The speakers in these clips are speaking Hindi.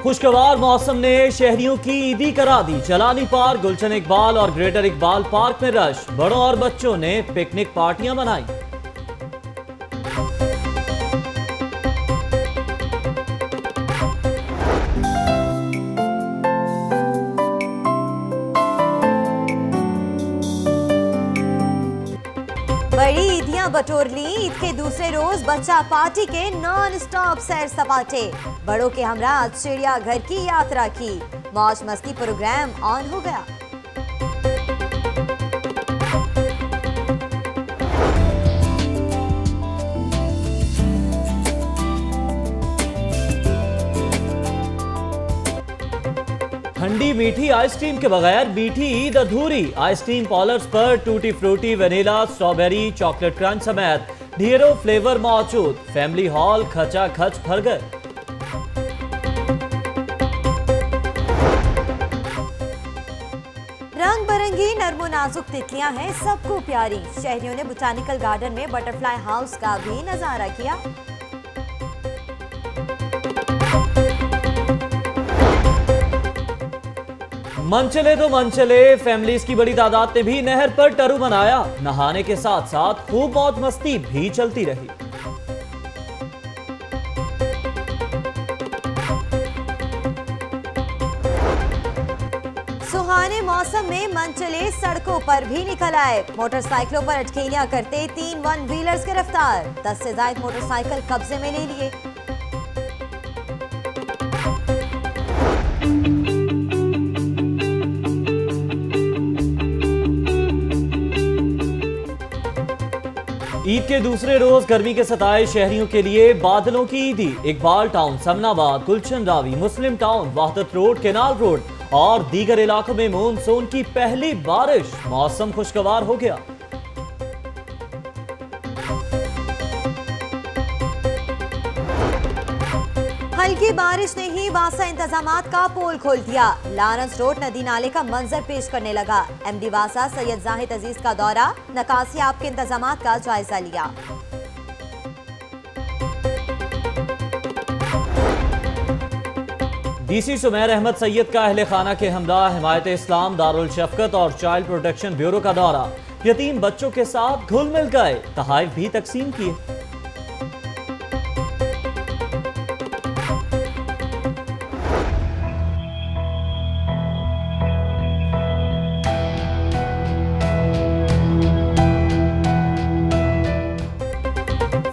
खुशगवार मौसम ने शहरियों की ईदी करा दी। चलानी पार्क, गुलशन इकबाल और ग्रेटर इकबाल पार्क में रश। बड़ों और बच्चों ने पिकनिक पार्टियां मनाई। बड़ी ईदियां बटोर ली। ईद के दूसरे रोज बच्चा पार्टी के नॉन स्टॉप सैर सपाटे। बड़ों के हमरा आज चिड़ियाघर की यात्रा की। मौज मस्ती प्रोग्राम ऑन हो गया। ठंडी मीठी आइसक्रीम के बगैर मीठी ईद अधूरी। आइसक्रीम पॉलर्स पर tutti frutti, vanilla, strawberry, chocolate crunch समेत ढेरों फ्लेवर मौजूद। फैमिली हॉल खचाखच भर गए। रंग बिरंगी नरमो नाजुक तितलियां हैं सबको प्यारी। शहरियों ने बोटानिकल गार्डन में बटरफ्लाई हाउस का भी नजारा किया। मन चले तो मन चले। फैमिलीज की बड़ी तादाद ने भी नहर पर टरू मनाया। नहाने के साथ साथ खूब मौज मस्ती भी चलती रही। सुहाने मौसम में मन चले सड़कों पर भी निकल आए। मोटरसाइकिलों पर अटखेलियां करते 3 वन व्हीलर्स गिरफ्तार। 10 से ज्यादा मोटरसाइकिल कब्जे में ले लिए। ईद के दूसरे रोज गर्मी के सताए शहरियों के लिए बादलों की ईदी। इकबाल टाउन, समनाबाद, गुलशन रावी, मुस्लिम टाउन, वहदत रोड, केनाल रोड और दीगर इलाकों में मानसून की पहली बारिश। मौसम खुशगवार हो गया। हल्की बारिश ने ही वासा इंतजामात का पोल खोल दिया। लारेंस रोड नदी नाले का मंजर पेश करने लगा। एमडी वासा सैयद जाहिद अजीज का दौरा, नकासी आपके इंतजामात का जायजा लिया। डीसी सुमेर अहमद सैयद का अहले खाना के हमरा हिमायत इस्लाम, दारुल शफकत और चाइल्ड प्रोटेक्शन ब्यूरो का दौरा। यतीम बच्चों के साथ घुल मिल गए। तहाइफ भी तकसीम किए।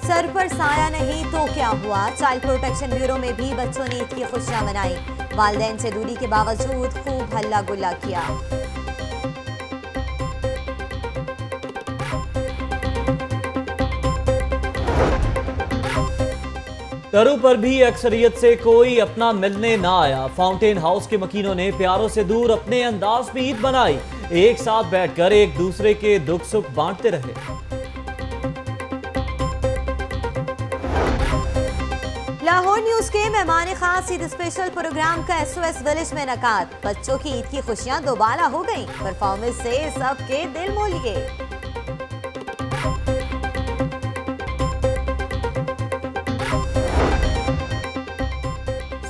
सर पर साया नहीं तो क्या हुआ। चाइल्ड प्रोटेक्शन ब्यूरो में भी बच्चों ने ईद की खुशियां मनाई। वालिदैन से दूरी के बावजूद खूब हल्ला गुल्ला किया। टरू पर भी अक्सरियत से कोई अपना मिलने ना आया। फाउंटेन हाउस के मकीनों ने प्यारों से दूर अपने अंदाज में ईद बनाई। एक साथ बैठकर एक दूसरे के दुख सुख बांटते रहे। लाहौर न्यूज के मेहमान खास ईद स्पेशल प्रोग्राम का SOS विलेज में नकाद। बच्चों की ईद की खुशियां दोबारा हो गईं। परफॉर्मेंस से सबके दिल मोह लिए।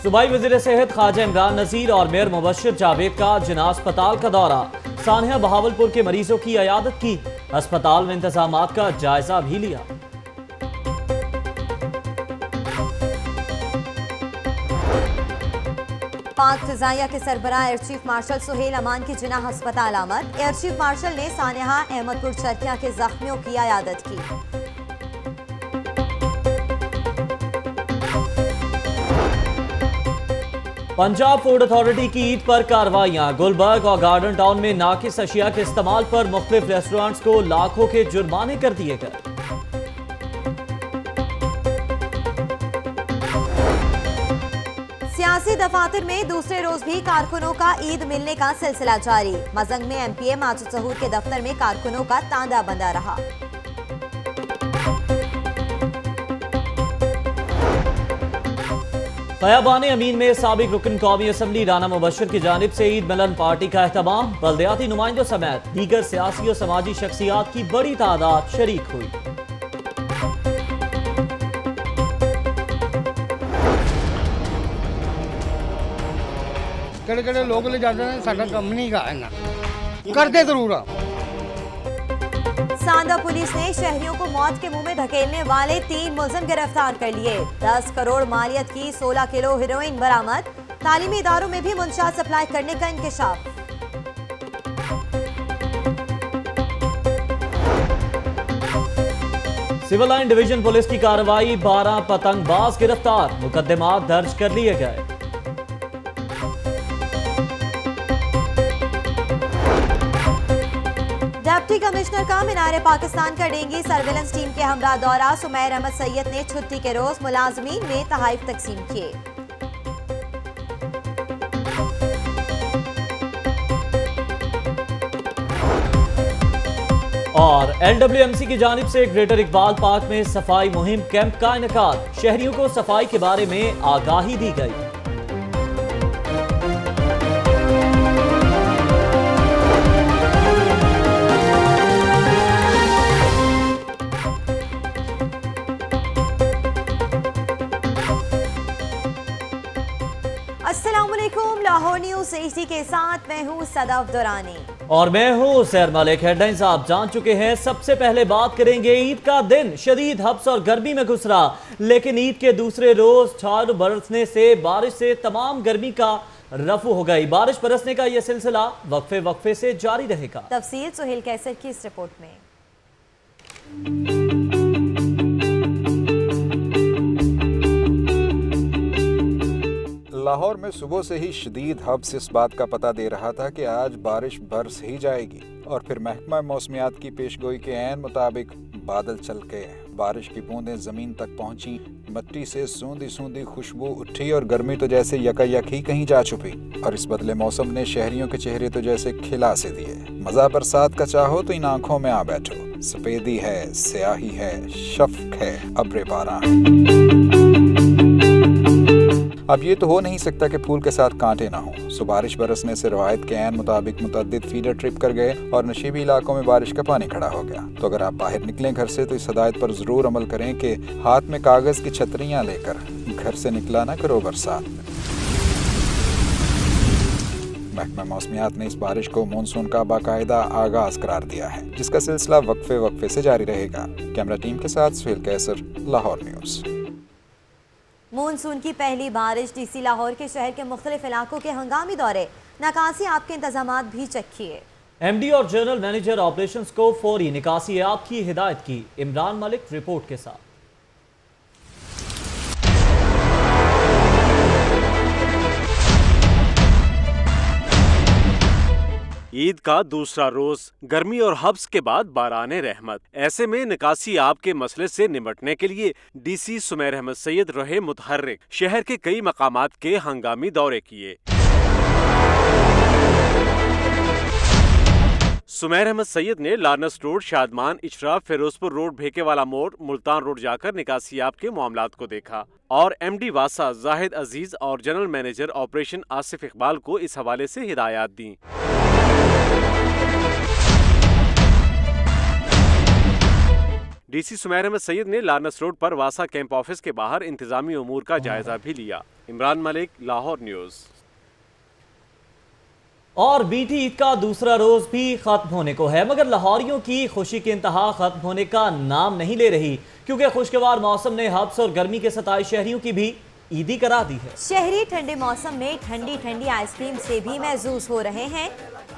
सूबाई वज़ीर सेहत ख्वाजा इमरान नज़ीर और मेयर मुबश्शिर जावेद का जिना अस्पताल का दौरा। सानिया बहावलपुर के मरीजों की अयादत की। अस्पताल में इंतजामात का जायजा भी लिया। पाक फिजाइया के सरबराह एयर चीफ मार्शल सुहेल अमान की जिना अस्पताल आमद। एयर चीफ मार्शल ने सानिहा अहमदपुर चरखिया के जख्मियों की अयादत की। पंजाब फूड अथॉरिटी की ईद पर कार्रवाइयां। गुलबर्ग और गार्डन टाउन में नाकिस अशिया के इस्तेमाल पर मुख्तलिफ रेस्टोरेंट्स को लाखों के जुर्माने कर दिए गए। सियासी दफातर में दूसरे रोज भी कारकुनों का ईद मिलने का सिलसिला जारी। मजंग में MPA माजिद ज़हूर के दफ्तर में कारकुनों का तांदा बंदा रहा। क़याबान अमीन में साबिक रुकन कौमी असम्बली राना मुबश्शिर की जानिब से ईद मिलन पार्टी का एहतमाम। बल्दियाती नुमाइंदों समेत दीगर सियासी और समाजी शख्सियात की बड़ी तादाद शरीक हुई। ਕਿਹੜੇ ਕਿਹੜੇ ਲੋਕ ਲੈ ਜਾਂਦੇ ਨੇ, ਸਾਡਾ ਕੰਮ ਨਹੀਂ ਗਾ ਇਹਨਾਂ ਕਰਦੇ ਜ਼ਰੂਰ ਆ। सांदा पुलिस ने शहरियों को मौत के मुंह में धकेलने वाले 3 मुलजिम गिरफ्तार कर लिए। 10 करोड़ मालियत की 16 किलो हेरोइन बरामद। तालीमी इदारों में भी मुंशियात सप्लाई करने का इंकशाफ। सिविल लाइन डिवीजन पुलिस की कार्रवाई, 12 पतंगबाज गिरफ्तार, मुकदमात दर्ज कर लिए गए। डिप्टी कमिश्नर का मीनार पाकिस्तान का डेंगी सर्वेलेंस टीम के हमरा दौरा। सुमैर अहमद सैयद ने छुट्टी के रोज मुलाजमीन में तहाइफ तकसीम किए। और LWMC की जानिब से ग्रेटर इकबाल पार्क में सफाई मुहिम कैंप का इनेकाद, शहरियों को सफाई के बारे में आगाही दी गई। अस्सलामुअलैकुम, लाहौर न्यूज़ HD के साथ मैं हूँ सदफ दुरानी और मैं हूँ सैर मलिक। हेडलाइंस आप जान चुके हैं। सबसे पहले बात करेंगे ईद का दिन शदीद हब्स और गर्मी में गुजरा, लेकिन ईद के दूसरे रोज छाड़ बरसने से बारिश से तमाम गर्मी का रफू हो गई। बारिश बरसने का यह सिलसिला वक्फे वक्फे से जारी रहेगा। तफसील सुहेल कैसर की इस रिपोर्ट में। लाहौर में सुबह से ही शदीद हब्स इस बात का पता दे रहा था कि आज बारिश बरस ही जाएगी, और फिर महकमा मौसमियात की पेशगोई के ऐन मुताबिक बादल चल के बारिश की बूंदें जमीन तक पहुंची। मिट्टी से सूंधी सूंधी खुशबू उठी और गर्मी तो जैसे यकायक ही कहीं जा छुपी। और इस बदले मौसम ने शहरियों के चेहरे तो जैसे खिला से दिए। मजा बरसात का चाहो तो इन आंखों में आ बैठो। सफेदी है, स्याही है, शफ्क है, अब्रे बारां। अब ये तो हो नहीं सकता कि फूल के साथ कांटे ना हो। सो बारिश बरसने से रवायत के ऐन मुताबिक मुतअद्दिद फीडर ट्रिप कर गए और नशीबी इलाकों में बारिश का पानी खड़ा हो गया। तो अगर आप बाहर निकलें घर से तो इस हदायत पर जरूर अमल करें कि हाथ में कागज की छतरियां लेकर घर से निकला ना करो बरसात में। महकमा मौसमियात ने इस बारिश को मानसून का बाकायदा आगाज करार दिया है, जिसका सिलसिला वक्फे वक्फे से जारी रहेगा। कैमरा टीम के साथ सुहेल कैसर, लाहौर न्यूज़। मानसून की पहली बारिश DC लाहौर के शहर के मुख्तलिफ इलाकों के हंगामी दौरे, निकासी आप के इंतजामात भी चेक किए। MD और जनरल मैनेजर ऑपरेशंस को फौरी निकासी आप की हिदायत की। इमरान मलिक रिपोर्ट के साथ। ईद का दूसरा रोज, गर्मी और हब्स के बाद बाराने रहमत। ऐसे में निकासी आब के मसले से निपटने के लिए DC सुमैर अहमद सैयद रहे मुतहर्रिक। शहर के कई मकामात के हंगामी दौरे किए। सुमैर अहमद सैयद ने लारनस रोड, शादमान, इशरा, फिरोजपुर रोड, भेकेवाला मोड़, मुल्तान रोड जाकर निकासी आब के मामलात को देखा और MD वासा जाहिद अजीज और general manager operation Asif Iqbal को इस हवाले से हिदायत दी। DC सुमैर अहमद सैयद ने लारनस रोड पर वासा कैंप ऑफिस के बाहर इंतजामी उमूर का जायजा भी लिया। इमरान मलिक, लाहौर न्यूज़। और बीती ईद का दूसरा रोज भी खत्म होने को है, मगर लाहौरियों की खुशी की इंतहा खत्म होने का नाम नहीं ले रही, क्योंकि खुशगवार मौसम ने हब्स और गर्मी के सताए शहरियों की भी ईदी करा दी है। शहरी ठंडे मौसम में ठंडी ठंडी आइसक्रीम से भी महसूस हो रहे हैं।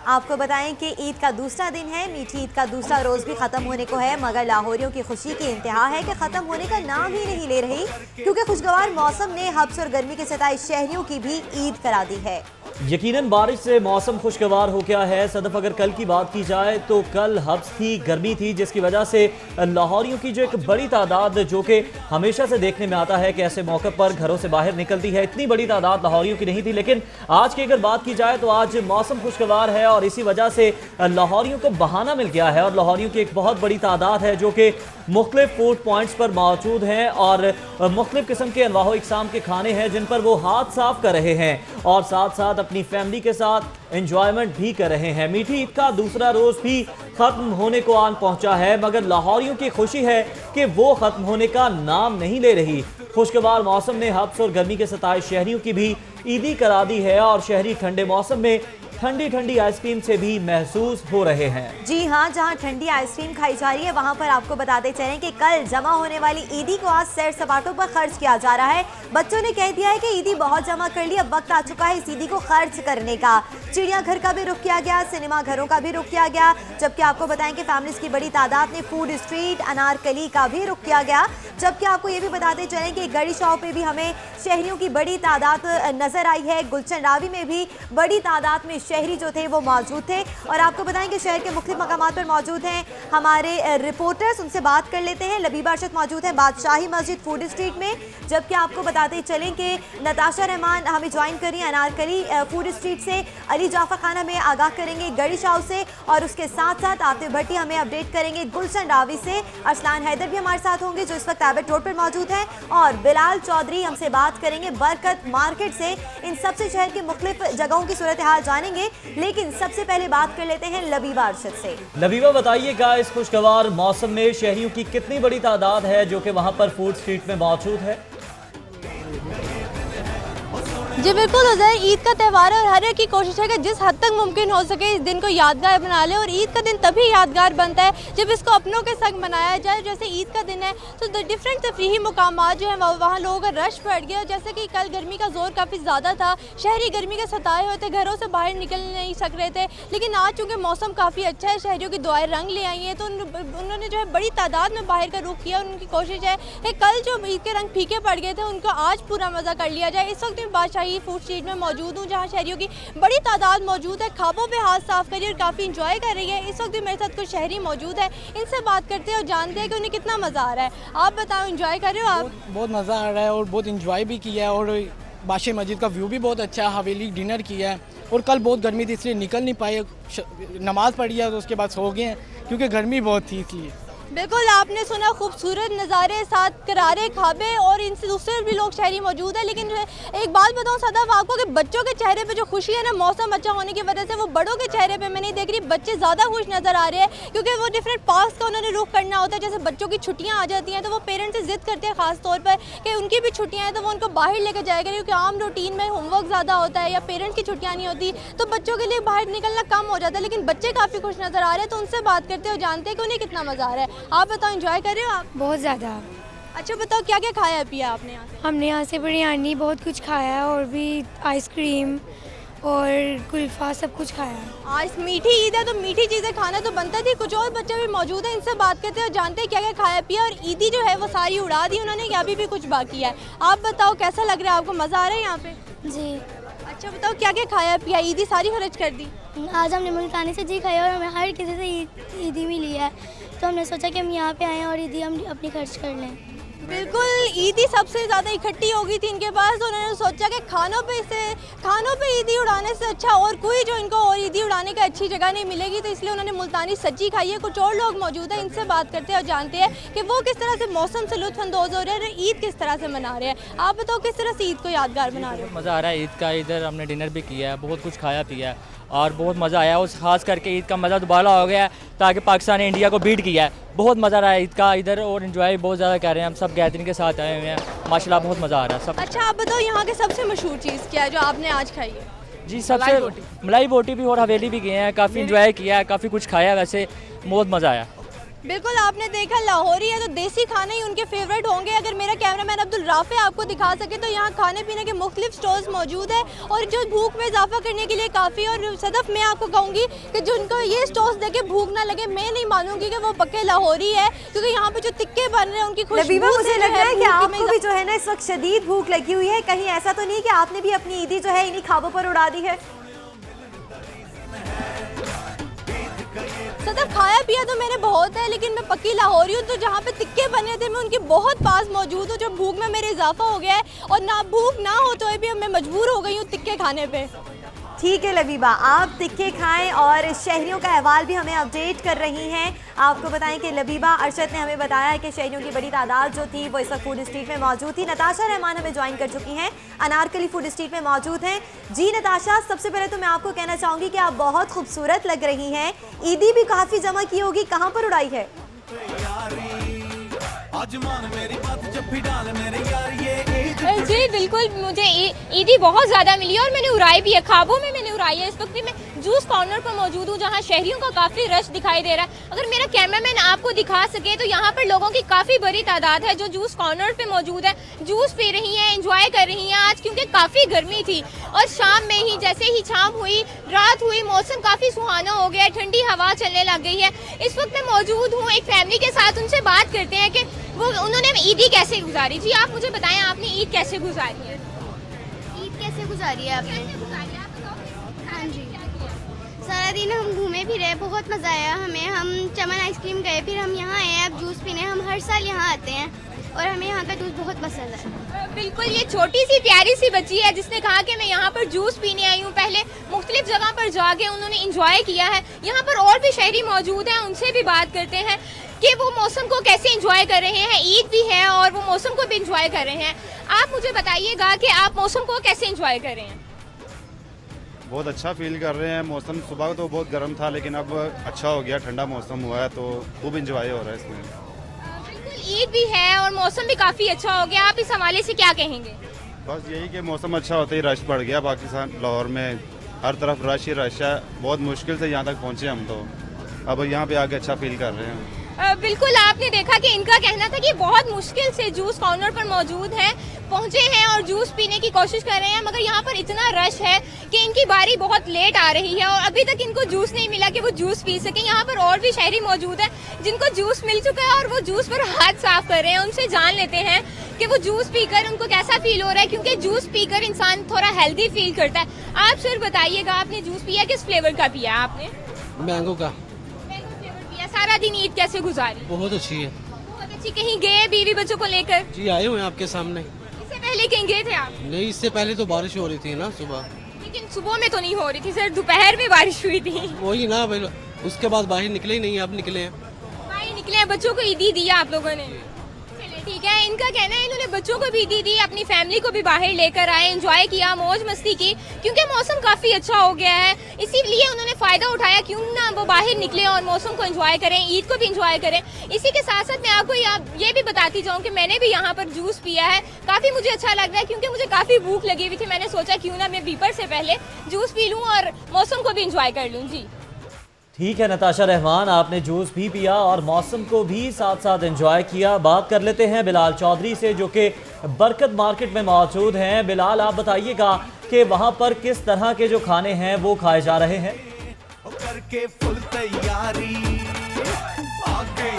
आपको बताएं कि ईद का दूसरा दिन है। मीठी ईद का दूसरा रोज भी खत्म होने को है, मगर लाहौरियों की खुशी की इंतहा है कि खत्म होने का नाम ही नहीं ले रही, क्योंकि खुशगवार मौसम ने हब्स और गर्मी के सताए शहरियों की भी ईद करा दी है। यकीनन बारिश से मौसम खुशगवार हो गया है। सदफ, अगर कल की बात की जाए तो कल हब्स थी, गर्मी थी, जिसकी वजह से लाहौरियों की जो एक बड़ी तादाद, जो कि हमेशा से देखने में आता है कि ऐसे मौके पर घरों से बाहर निकलती है, इतनी बड़ी तादाद लाहौरियों की नहीं थी। लेकिन आज की अगर बात की जाए तो आज मौसम खुशगवार है और इसी वजह से लाहौरियों को बहाना मिल गया है और लाहौरियों की एक बहुत बड़ी तादाद है जो कि मुख्तलिफ फूड पॉइंट्स पर मौजूद हैं और मुख्तलिफ किस्म के अनवाह इकसाम के खाने हैं जिन पर वो हाथ साफ कर रहे हैं और साथ साथ अपनी फैमिली के साथ एंजॉयमेंट भी कर रहे हैं। मीठी ईद का दूसरा रोज भी खत्म होने को आन पहुंचा है, मगर लाहौरियों की खुशी है कि वो खत्म होने का नाम नहीं ले रही। खुशगवार मौसम ने हब्स और गर्मी के सताए शहरियों की भी ईदी करा दी है और शहरी ठंडे मौसम में ठंडी ठंडी आइसक्रीम से भी महसूस हो रहे हैं। जी हाँ, जहाँ ठंडी आइसक्रीम खाई जा रही है वहाँ पर आपको बताते चलें कि कल जमा होने वाली ईदी को आज सैर सपाटों पर खर्च किया जा रहा है। बच्चों ने कह दिया है कि ईदी बहुत जमा कर ली, अब वक्त आ चुका है इस ईदी को खर्च करने का। चिड़ियाघर का भी रुख किया गया, सिनेमा घरों का भी रुख किया गया, जबकि आपको बताएं कि फैमिलीज की बड़ी तादाद ने फूड स्ट्रीट, अनारकली का भी रुख किया गया। जबकि आपको ये भी बताते चलें कि गड़ी शॉप पे भी हमें शहरियों की बड़ी तादाद नजर आई है। गुलशन रावी में भी बड़ी तादाद में शहरी जो थे वो मौजूद थे। और आपको बताएं कि शहर के मुख्तलिफ मकामात पर मौजूद हैं हमारे रिपोर्टर्स, उनसे बात कर लेते हैं। लबीबा अरशद मौजूद है बादशाही मस्जिद फूड स्ट्रीट में, जबकि आपको बताते चलें कि नताशा रहमान हमें ज्वाइन करी अनारकली फूड स्ट्रीट से, अली जाफर खान हमें आगाह करेंगे गड़ी शाह से, और उसके साथ साथ आतिफ भट्टी हमें अपडेट करेंगे गुलशन रावी से। अरसलान हैदर भी हमारे साथ होंगे जो इस वक्त एबट रोड पर मौजूद है, और बिलाल चौधरी हमसे बात करेंगे बरकत मार्केट से। इन सबसे शहर के मुख्तलिफ जगहों की सूरत हाल जानेंगे, लेकिन सबसे पहले बात कर लेते हैं लबीबा अरशद से। लबीबा, बताइएगा इस खुशगवार मौसम में शहरियों की कितनी बड़ी तादाद है जो कि वहां पर फूड स्ट्रीट में मौजूद है? जी बिल्कुल उज़ैर, ईद का त्यौहार है और हर एक की कोशिश है कि जिस हद तक मुमकिन हो सके इस दिन को यादगार बना ले। और ईद का दिन तभी यादगार बनता है जब इसको अपनों के संग मनाया जाए। जैसे ईद का दिन है तो डिफरेंट तफरीही मुकामात जो है वहाँ लोगों का रश बढ़ गया। जैसे कि कल गर्मी का जोर काफ़ी ज़्यादा था, शहरी गर्मी के सताए हुए थे, घरों से बाहर निकल नहीं सक रहे थे। लेकिन आज चूँकि मौसम काफ़ी अच्छा है, शहरियों की दुआएं रंग ले आई हैं, तो उन्होंने जो है बड़ी तादाद में बाहर का रुख किया। उनकी कोशिश है कि कल जो ईद के रंग फीके पड़ गए थे उनको आज पूरा मज़ा कर लिया जाए। इस वक्त मैं बादशाही फूड स्ट्रीट में मौजूद हूँ जहाँ शहरियों की बड़ी तादाद मौजूद है, खाबों पे हाथ साफ करी और काफ़ी इंजॉय कर रही है। इस वक्त भी मेरे साथ कुछ शहरी मौजूद है, इनसे बात करते हैं और जानते हैं कि उन्हें कितना मज़ा आ रहा है। आप बताओ, इंजॉय कर रहे हो आप? बहुत मज़ा आ रहा है और बहुत इंजॉय भी किया है, और बादशाही मस्जिद का व्यू भी बहुत अच्छा है, हवेली डिनर किया है। और कल बहुत गर्मी थी इसलिए निकल नहीं पाए, नमाज़ पढ़ी है तो उसके बाद सो गए हैं क्योंकि गर्मी बहुत थी इसलिए। बिल्कुल, आपने सुना खूबसूरत नज़ारे, साथ करारे खाबे और इनसे दूसरे भी लोग शहरी मौजूद है। लेकिन एक बात बताऊं सदाफ आपको कि बच्चों के चेहरे पे जो खुशी है ना मौसम अच्छा होने की वजह से, वो बड़ों के चेहरे पे मैं नहीं देख रही। बच्चे ज़्यादा खुश नज़र आ रहे हैं क्योंकि वो डिफरेंट पार्क्स का उन्होंने रुख करना होता है। जैसे बच्चों की छुट्टियाँ आ जाती हैं तो वो पेरेंट्स से ज़िद करते हैं ख़ास तौर पर कि उनकी भी छुट्टियाँ हैं तो वो उनको बाहर लेकर जाएगा, क्योंकि आम रूटीन में होमवर्क ज़्यादा होता है या पेरेंट्स की छुट्टियाँ नहीं होती तो बच्चों के लिए बाहर निकलना कम हो जाता है। लेकिन बच्चे काफ़ी खुश नज़र आ रहे हैं, तो उनसे बात करते हैं और जानते हैं कि उन्हें कितना मज़ा आ रहा है। आप बताओ, इंजॉय कर रहे हो आप? बहुत ज़्यादा। अच्छा बताओ, क्या क्या खाया पिया आपने यहाँ से? हमने यहाँ से बिरयानी बहुत कुछ खाया है और भी आइसक्रीम और कुल्फ़ा सब कुछ खाया है। आज मीठी ईद है तो मीठी चीज़ें खाना तो बनता थी। कुछ और बच्चे भी मौजूद हैं, इनसे बात करते हैं और जानते हैं क्या क्या खाया पिया। और ईदी जो है वो सारी उड़ा दी उन्होंने, या अभी भी कुछ बाकी है? आप बताओ, कैसा लग रहा है आपको? मज़ा आ रहा है यहाँ पे? जी। अच्छा बताओ, क्या क्या खाया पिया? ईदी सारी खर्च कर दी? आज हमने मुल्तानी सब्जी खाई और हमें हर किसी से ईदी मिली है, तो हमने सोचा कि हम यहाँ पे आएँ और ईदी हम अपनी खर्च कर लें। बिल्कुल, ईदी सबसे ज़्यादा इकट्ठी हो गई थी इनके पास, तो उन्होंने सोचा कि खानों पे ईदी उड़ाने से अच्छा और कोई जो इनको और ईदी उड़ाने का अच्छी जगह नहीं मिलेगी, तो इसलिए उन्होंने मुल्तानी सब्जी खाई है। कुछ और लोग मौजूद हैं, इनसे बात करते हैं और जानते हैं कि वो किस तरह से मौसम से लुत्फ़अंदोज़ हो रहे हैं, ईद किस तरह से मना रहे हैं। आप बताओ, किस तरह से ईद को यादगार बना रहे हो? मज़ा आ रहा है ईद का। इधर हमने डिनर भी किया है, बहुत कुछ खाया पिया है और बहुत मज़ा आया। और ख़ास करके ईद का मज़ा दोबारा हो गया है ताकि पाकिस्तान ने इंडिया को बीट किया है। बहुत मज़ा आ रहा है ईद का इधर, और एंजॉय बहुत ज़्यादा कर रहे हैं हम सब, गैदरिंग के साथ आए हुए हैं माशाल्लाह, बहुत मज़ा आ रहा है सब। अच्छा आप बताओ, यहाँ के सबसे मशहूर चीज़ क्या है जो आपने आज खाई है? जी, सबसे मलाई बोटी भी और हवेली भी गए हैं, काफ़ी एंजॉय किया है, काफ़ी कुछ खाया, वैसे बहुत मज़ा आया। बिल्कुल, आपने देखा लाहौरी है तो देसी खाने ही उनके फेवरेट होंगे। अगर मेरा कैमरामैन अब्दुल राफे आपको दिखा सके तो यहाँ खाने पीने के मुख्तलिफ स्टॉल्स मौजूद है और जो भूख में इजाफा करने के लिए काफ़ी। और सदफ, मैं आपको कहूँगी कि जिनको ये स्टॉल्स देखे भूख ना लगे, मैं नहीं मानूंगी कि वो पक्के लाहौरी है, क्योंकि यहाँ पे जो तिक्के बन रहे हैं उनकी खुशबू मुझे लग रहा है कि आपको भी जो है ना इस वक्त शदीद भूख लगी हुई है। कहीं ऐसा तो नहीं कि आपने भी अपनी ईदी जो है इन्हीं खाबों पर उड़ा दी है? सदफ, खाया पिया तो मैंने बहुत है, लेकिन मैं पक्की लाहौरी हूँ, तो जहाँ पे तिक्के बने थे मैं उनके बहुत पास मौजूद हूँ। जो भूख में मेरे इजाफा हो गया है और ना भूख ना हो तो भी मैं मजबूर हो गई हूँ तिक्के खाने पे। ठीक है लबीबा, आप तिक्के खाएं और शहरियों का अहवाल भी हमें अपडेट कर रही हैं। आपको बताएं कि लबीबा अरशद ने हमें बताया कि शहरियों की बड़ी तादाद जो थी वो इस वक्त फूड स्ट्रीट में मौजूद थी। नताशा रहमान हमें ज्वाइन कर चुकी हैं, अनारकली फूड स्ट्रीट में मौजूद हैं। जी नताशा, सबसे पहले तो मैं आपको कहना चाहूँगी कि आप बहुत खूबसूरत लग रही हैं, ईदी भी काफ़ी जमा की होगी, कहाँ पर उड़ाई है? जी बिल्कुल, मुझे ईदी बहुत ज़्यादा मिली है और मैंने उड़ाई भी है, ख्वाबों में मैंने उड़ाई है। इस वक्त भी मैं जूस कॉर्नर पर मौजूद हूँ जहाँ शहरियों का काफ़ी रश दिखाई दे रहा है। अगर मेरा कैमरामैन आपको दिखा सके तो यहाँ पर लोगों की काफ़ी बड़ी तादाद है जो जूस कॉर्नर पे मौजूद है, जूस पी रही हैं, एंजॉय कर रही हैं आज, क्योंकि काफ़ी गर्मी थी और शाम में ही जैसे ही शाम हुई, रात हुई, मौसम काफ़ी सुहाना हो गया, ठंडी हवा चलने लग गई है। इस वक्त मैं मौजूद हूँ एक फैमिली के साथ, उनसे बात करते हैं कि वो उन्होंने ईदी कैसे गुजारी। जी आप मुझे बताएं, आपने ईद कैसे गुजारी है? ईद कैसे गुजारी है आपने? हाँ जी, सारा दिन हम घूमे फिरे, बहुत मज़ा आया हमें। हम चमन आइसक्रीम गए, फिर हम यहाँ आए अब जूस पीने। हम हर साल यहाँ आते हैं और हमें यहाँ का जूस बहुत पसंद है। बिल्कुल, ये छोटी सी प्यारी सी बच्ची है जिसने कहा कि मैं यहाँ पर जूस पीने आई हूँ। पहले मुख्तलिफ जगह पर जाके उन्होंने इंजॉय किया है। यहाँ पर और भी शहरी मौजूद हैं, उनसे भी बात करते हैं कि वो मौसम को कैसे एंजॉय कर रहे हैं। ईद भी है और वो मौसम को भी एंजॉय कर रहे हैं। आप मुझे बताइएगा कि आप मौसम को कैसे एंजॉय कर रहे हैं? बहुत अच्छा फील कर रहे हैं। मौसम सुबह तो बहुत गर्म था लेकिन अब अच्छा हो गया, ठंडा मौसम हुआ है तो खूब इंजॉय हो रहा है इसमें। बिल्कुल, ईद भी है और मौसम भी काफ़ी अच्छा हो गया। आप इस हवाले से क्या कहेंगे? बस यही कि मौसम अच्छा होते ही रश बढ़ गया पाकिस्तान, लाहौर में हर तरफ रश ही रश है। बहुत मुश्किल से यहाँ तक पहुँचे हम, तो अब यहाँ पे आके अच्छा फील कर रहे हैं। बिल्कुल, आपने देखा कि इनका कहना था कि बहुत मुश्किल से जूस कॉर्नर पर मौजूद हैं, पहुंचे हैं और जूस पीने की कोशिश कर रहे हैं, मगर यहाँ पर इतना रश है कि इनकी बारी बहुत लेट आ रही है और अभी तक इनको जूस नहीं मिला कि वो जूस पी सकें। यहाँ पर और भी शहरी मौजूद हैं जिनको जूस मिल चुका है और वो जूस पर हाथ साफ कर रहे हैं। उनसे जान लेते हैं कि वो जूस पीकर उनको कैसा फील हो रहा है, क्योंकि जूस पीकर इंसान थोड़ा हेल्दी फील करता है। आप सिर्फ बताइएगा, आपने जूस पिया, किस फ्लेवर का पिया आपने? मैंगो का। सारा दिन ईद कैसे गुजारी? बहुत अच्छी है। बहुत अच्छी। कहीं गए बीवी बच्चों को लेकर? जी आए हुए हैं आपके सामने। इससे पहले कहीं गए थे आप? नहीं, इससे पहले तो बारिश हो रही थी ना सुबह। लेकिन सुबह में तो नहीं हो रही थी सर, दोपहर में बारिश हुई थी। वही ना भाई, उसके बाद बाहर निकले ही नहीं, अब निकले हैं। बाहर निकले हैं, बच्चों को ईदी दी आप लोगों ने? चलिए ठीक है। इनका कहना है इन्होंने बच्चों को भी ईदी दी, अपनी फैमिली को भी बाहर लेकर आए, एंजॉय किया, मौज मस्ती की, क्योंकि मौसम काफ़ी अच्छा हो गया है। इसीलिए उन्होंने फ़ायदा उठाया, क्यों ना वो बाहर निकले और मौसम को एंजॉय करें, ईद को भी एंजॉय करें। इसी के साथ साथ मैं आपको ये भी बताती जाऊँ कि मैंने भी यहाँ पर जूस पिया है। काफ़ी मुझे अच्छा लग रहा है क्योंकि मुझे काफ़ी भूख लगी हुई थी। मैंने सोचा क्यों ना मैं बीपर से पहले जूस पी लूँ और मौसम को भी एंजॉय कर लूँ। जी ठीक है नताशा रहमान, आपने जूस भी पिया और मौसम को भी साथ साथ एंजॉय किया। बात कर लेते हैं बिलाल चौधरी से जो कि बरकत मार्केट में मौजूद हैं। बिलाल, आप बताइएगा कि वहां पर किस तरह के जो खाने हैं वो खाए जा रहे हैं? करके फुल तैयारी आगे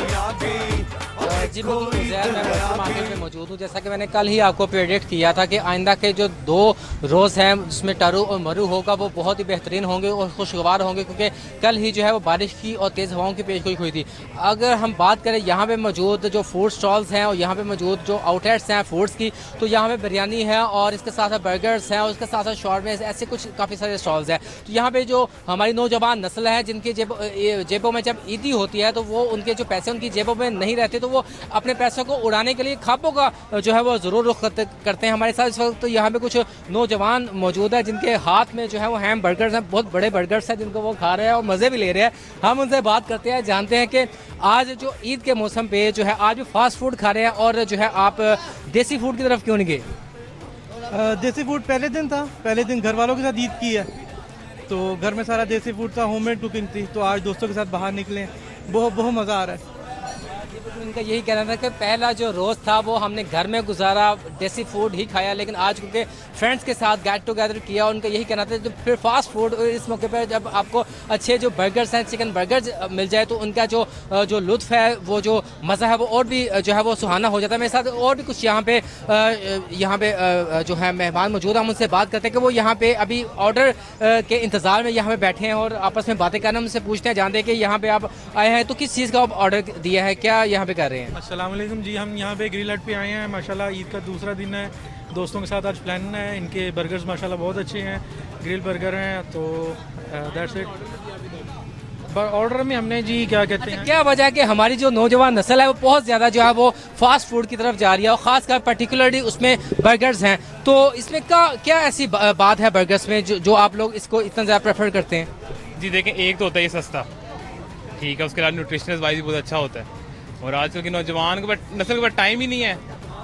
जी बिल्कुल उज़ैर, मैं बरकत मार्केट में मौजूद हूँ। जैसा कि मैंने कल ही आपको प्रेडिक्ट किया था कि आइंदा के जो 2 रोज़ हैं जिसमें टरू और मरू होगा वो बहुत ही बेहतरीन होंगे और खुशगवार होंगे, क्योंकि कल ही जो है वो बारिश की और तेज़ हवाओं की पेशगोई हुई थी। अगर हम बात करें यहाँ पे मौजूद जो फूड स्टॉल्स हैं और यहाँ पे मौजूद जो आउटलेट्स हैं फूड्स की, तो यहाँ पे बिरयानी है और इसके साथ साथ बर्गर्स हैं और इसके साथ साथ शॉर्मे, ऐसे कुछ काफ़ी सारे स्टॉल्स हैं। तो यहाँ पे जो हमारी नौजवान नस्ल है जिनकी जेबों में जब ईदी होती है तो वो उनके जो पैसे उनकी जेबों में नहीं रहते तो वो अपने पैसों को उड़ाने के लिए खापों का जो है वो ज़रूर रुख करते हैं। हमारे साथ इस वक्त तो यहाँ पे कुछ नौजवान मौजूद है जिनके हाथ में जो है वो हैम बर्गर्स हैं, बहुत बड़े बर्गर्स हैं जिनको वो खा रहे हैं और मज़े भी ले रहे हैं। हम उनसे बात करते हैं, जानते हैं कि आज जो ईद के मौसम पे जो है आज भी फास्ट फूड खा रहे हैं और जो है आप देसी फूड की तरफ क्यों नहीं गए? देसी फूड पहले दिन था, पहले दिन घर वालों के साथ ईद की है तो घर में सारा देसी फूड था, होममेड कुकिंग थी, तो आज दोस्तों के साथ बाहर निकले, बहुत मज़ा आ रहा है। उनका यही कहना था कि पहला जो रोज़ था वो हमने घर में गुजारा, देसी फूड ही खाया, लेकिन आज क्योंकि फ्रेंड्स के साथ गेट टुगेदर किया, उनका यही कहना था जब फिर फास्ट फूड इस मौके पर जब आपको अच्छे जो बर्गर्स हैं, चिकन बर्गर्स मिल जाए तो उनका जो लुत्फ़ है, वो जो मज़ा है वो और भी जो है वो सुहाना हो जाता है। मेरे साथ और भी कुछ यहाँ पे जो है मेहमान मौजूद हैं, हम उनसे बात करते हैं कि वो यहाँ पे अभी ऑर्डर के इंतज़ार में यहाँ पे बैठे हैं और आपस में बातें करना, उनसे पूछते हैं, जानते हैं कि यहाँ पे आप आए हैं तो किस चीज़ का आप ऑर्डर दिया है, क्या यहाँ पे कर रहे हैं? अस्सलाम वालेकुम जी, हम यहाँ पे ग्रिल हट पे आए हैं। माशाल्लाह ईद का दूसरा दिन है, दोस्तों के साथ आज प्लान है। इनके बर्गर्स माशाल्लाह बहुत अच्छे हैं, ग्रिल बर्गर हैं, तो दैट्स इट। ऑर्डर में हमने जी क्या कहते हैं, क्या वजह है कि हमारी जो नौजवान नस्ल है वो बहुत ज़्यादा जो है वो फास्ट फूड की तरफ जा रही है और ख़ासकर पर्टिकुलरली उसमें बर्गर्स हैं, तो इसमें क्या ऐसी बात है बर्गर्स में जो आप लोग इसको इतना ज़्यादा प्रेफर करते हैं? जी देखें, एक तो होता है ये सस्ता, ठीक है, उसके बाद न्यूट्रिशनस वाइज बहुत अच्छा होता है, और आजकल के नौजवान के पास नस्ल के पास टाइम ही नहीं है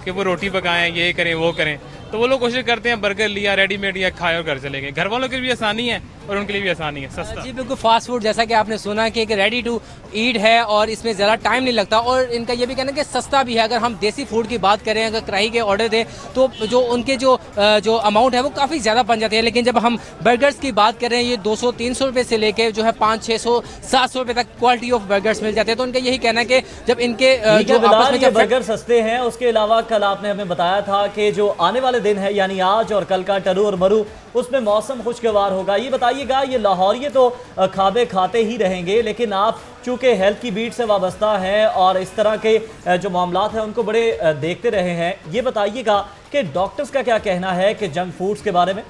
कि वो रोटी पकाएं, ये करें वो करें, तो वो लोग कोशिश करते हैं बर्गर लिया रेडीमेड या खाए और घर चले गए। घर वालों के लिए भी आसानी है और उनके लिए भी आसानी है, सस्ता। जी बिल्कुल, फास्ट फूड जैसा कि आपने सुना कि एक रेडी टू ईट है और इसमें ज़्यादा टाइम नहीं लगता और इनका ये भी कहना है कि सस्ता भी है। अगर हम देसी फूड की बात करें, अगर कढ़ाई के ऑर्डर दें तो जो उनके जो अमाउंट है वो काफ़ी ज़्यादा बन जाते हैं। लेकिन जब हम बर्गर्स की बात करें, ये 200-300 रुपये से लेके जो है 500-600-700 रुपये तक क्वालिटी ऑफ बर्गर्स मिल जाते हैं। तो उनका यही कहना है कि जब इनके जो आपस में बर्गर सस्ते हैं, उसके अलावा कल आपने हमें बताया था कि जो आने वाले दिन है यानी आज और कल का टरू और मरू, उसमें मौसम खुशगवार होगा। ये बताइएगा, ये लाहौरिये तो खाबे खाते ही रहेंगे, लेकिन आप चूंकि हेल्थ की बीट से वाबस्ता हैं और इस तरह के जो मामलात हैं उनको बड़े देखते रहे हैं, ये बताइएगा कि डॉक्टर्स का क्या कहना है कि जंक फूड्स के बारे में?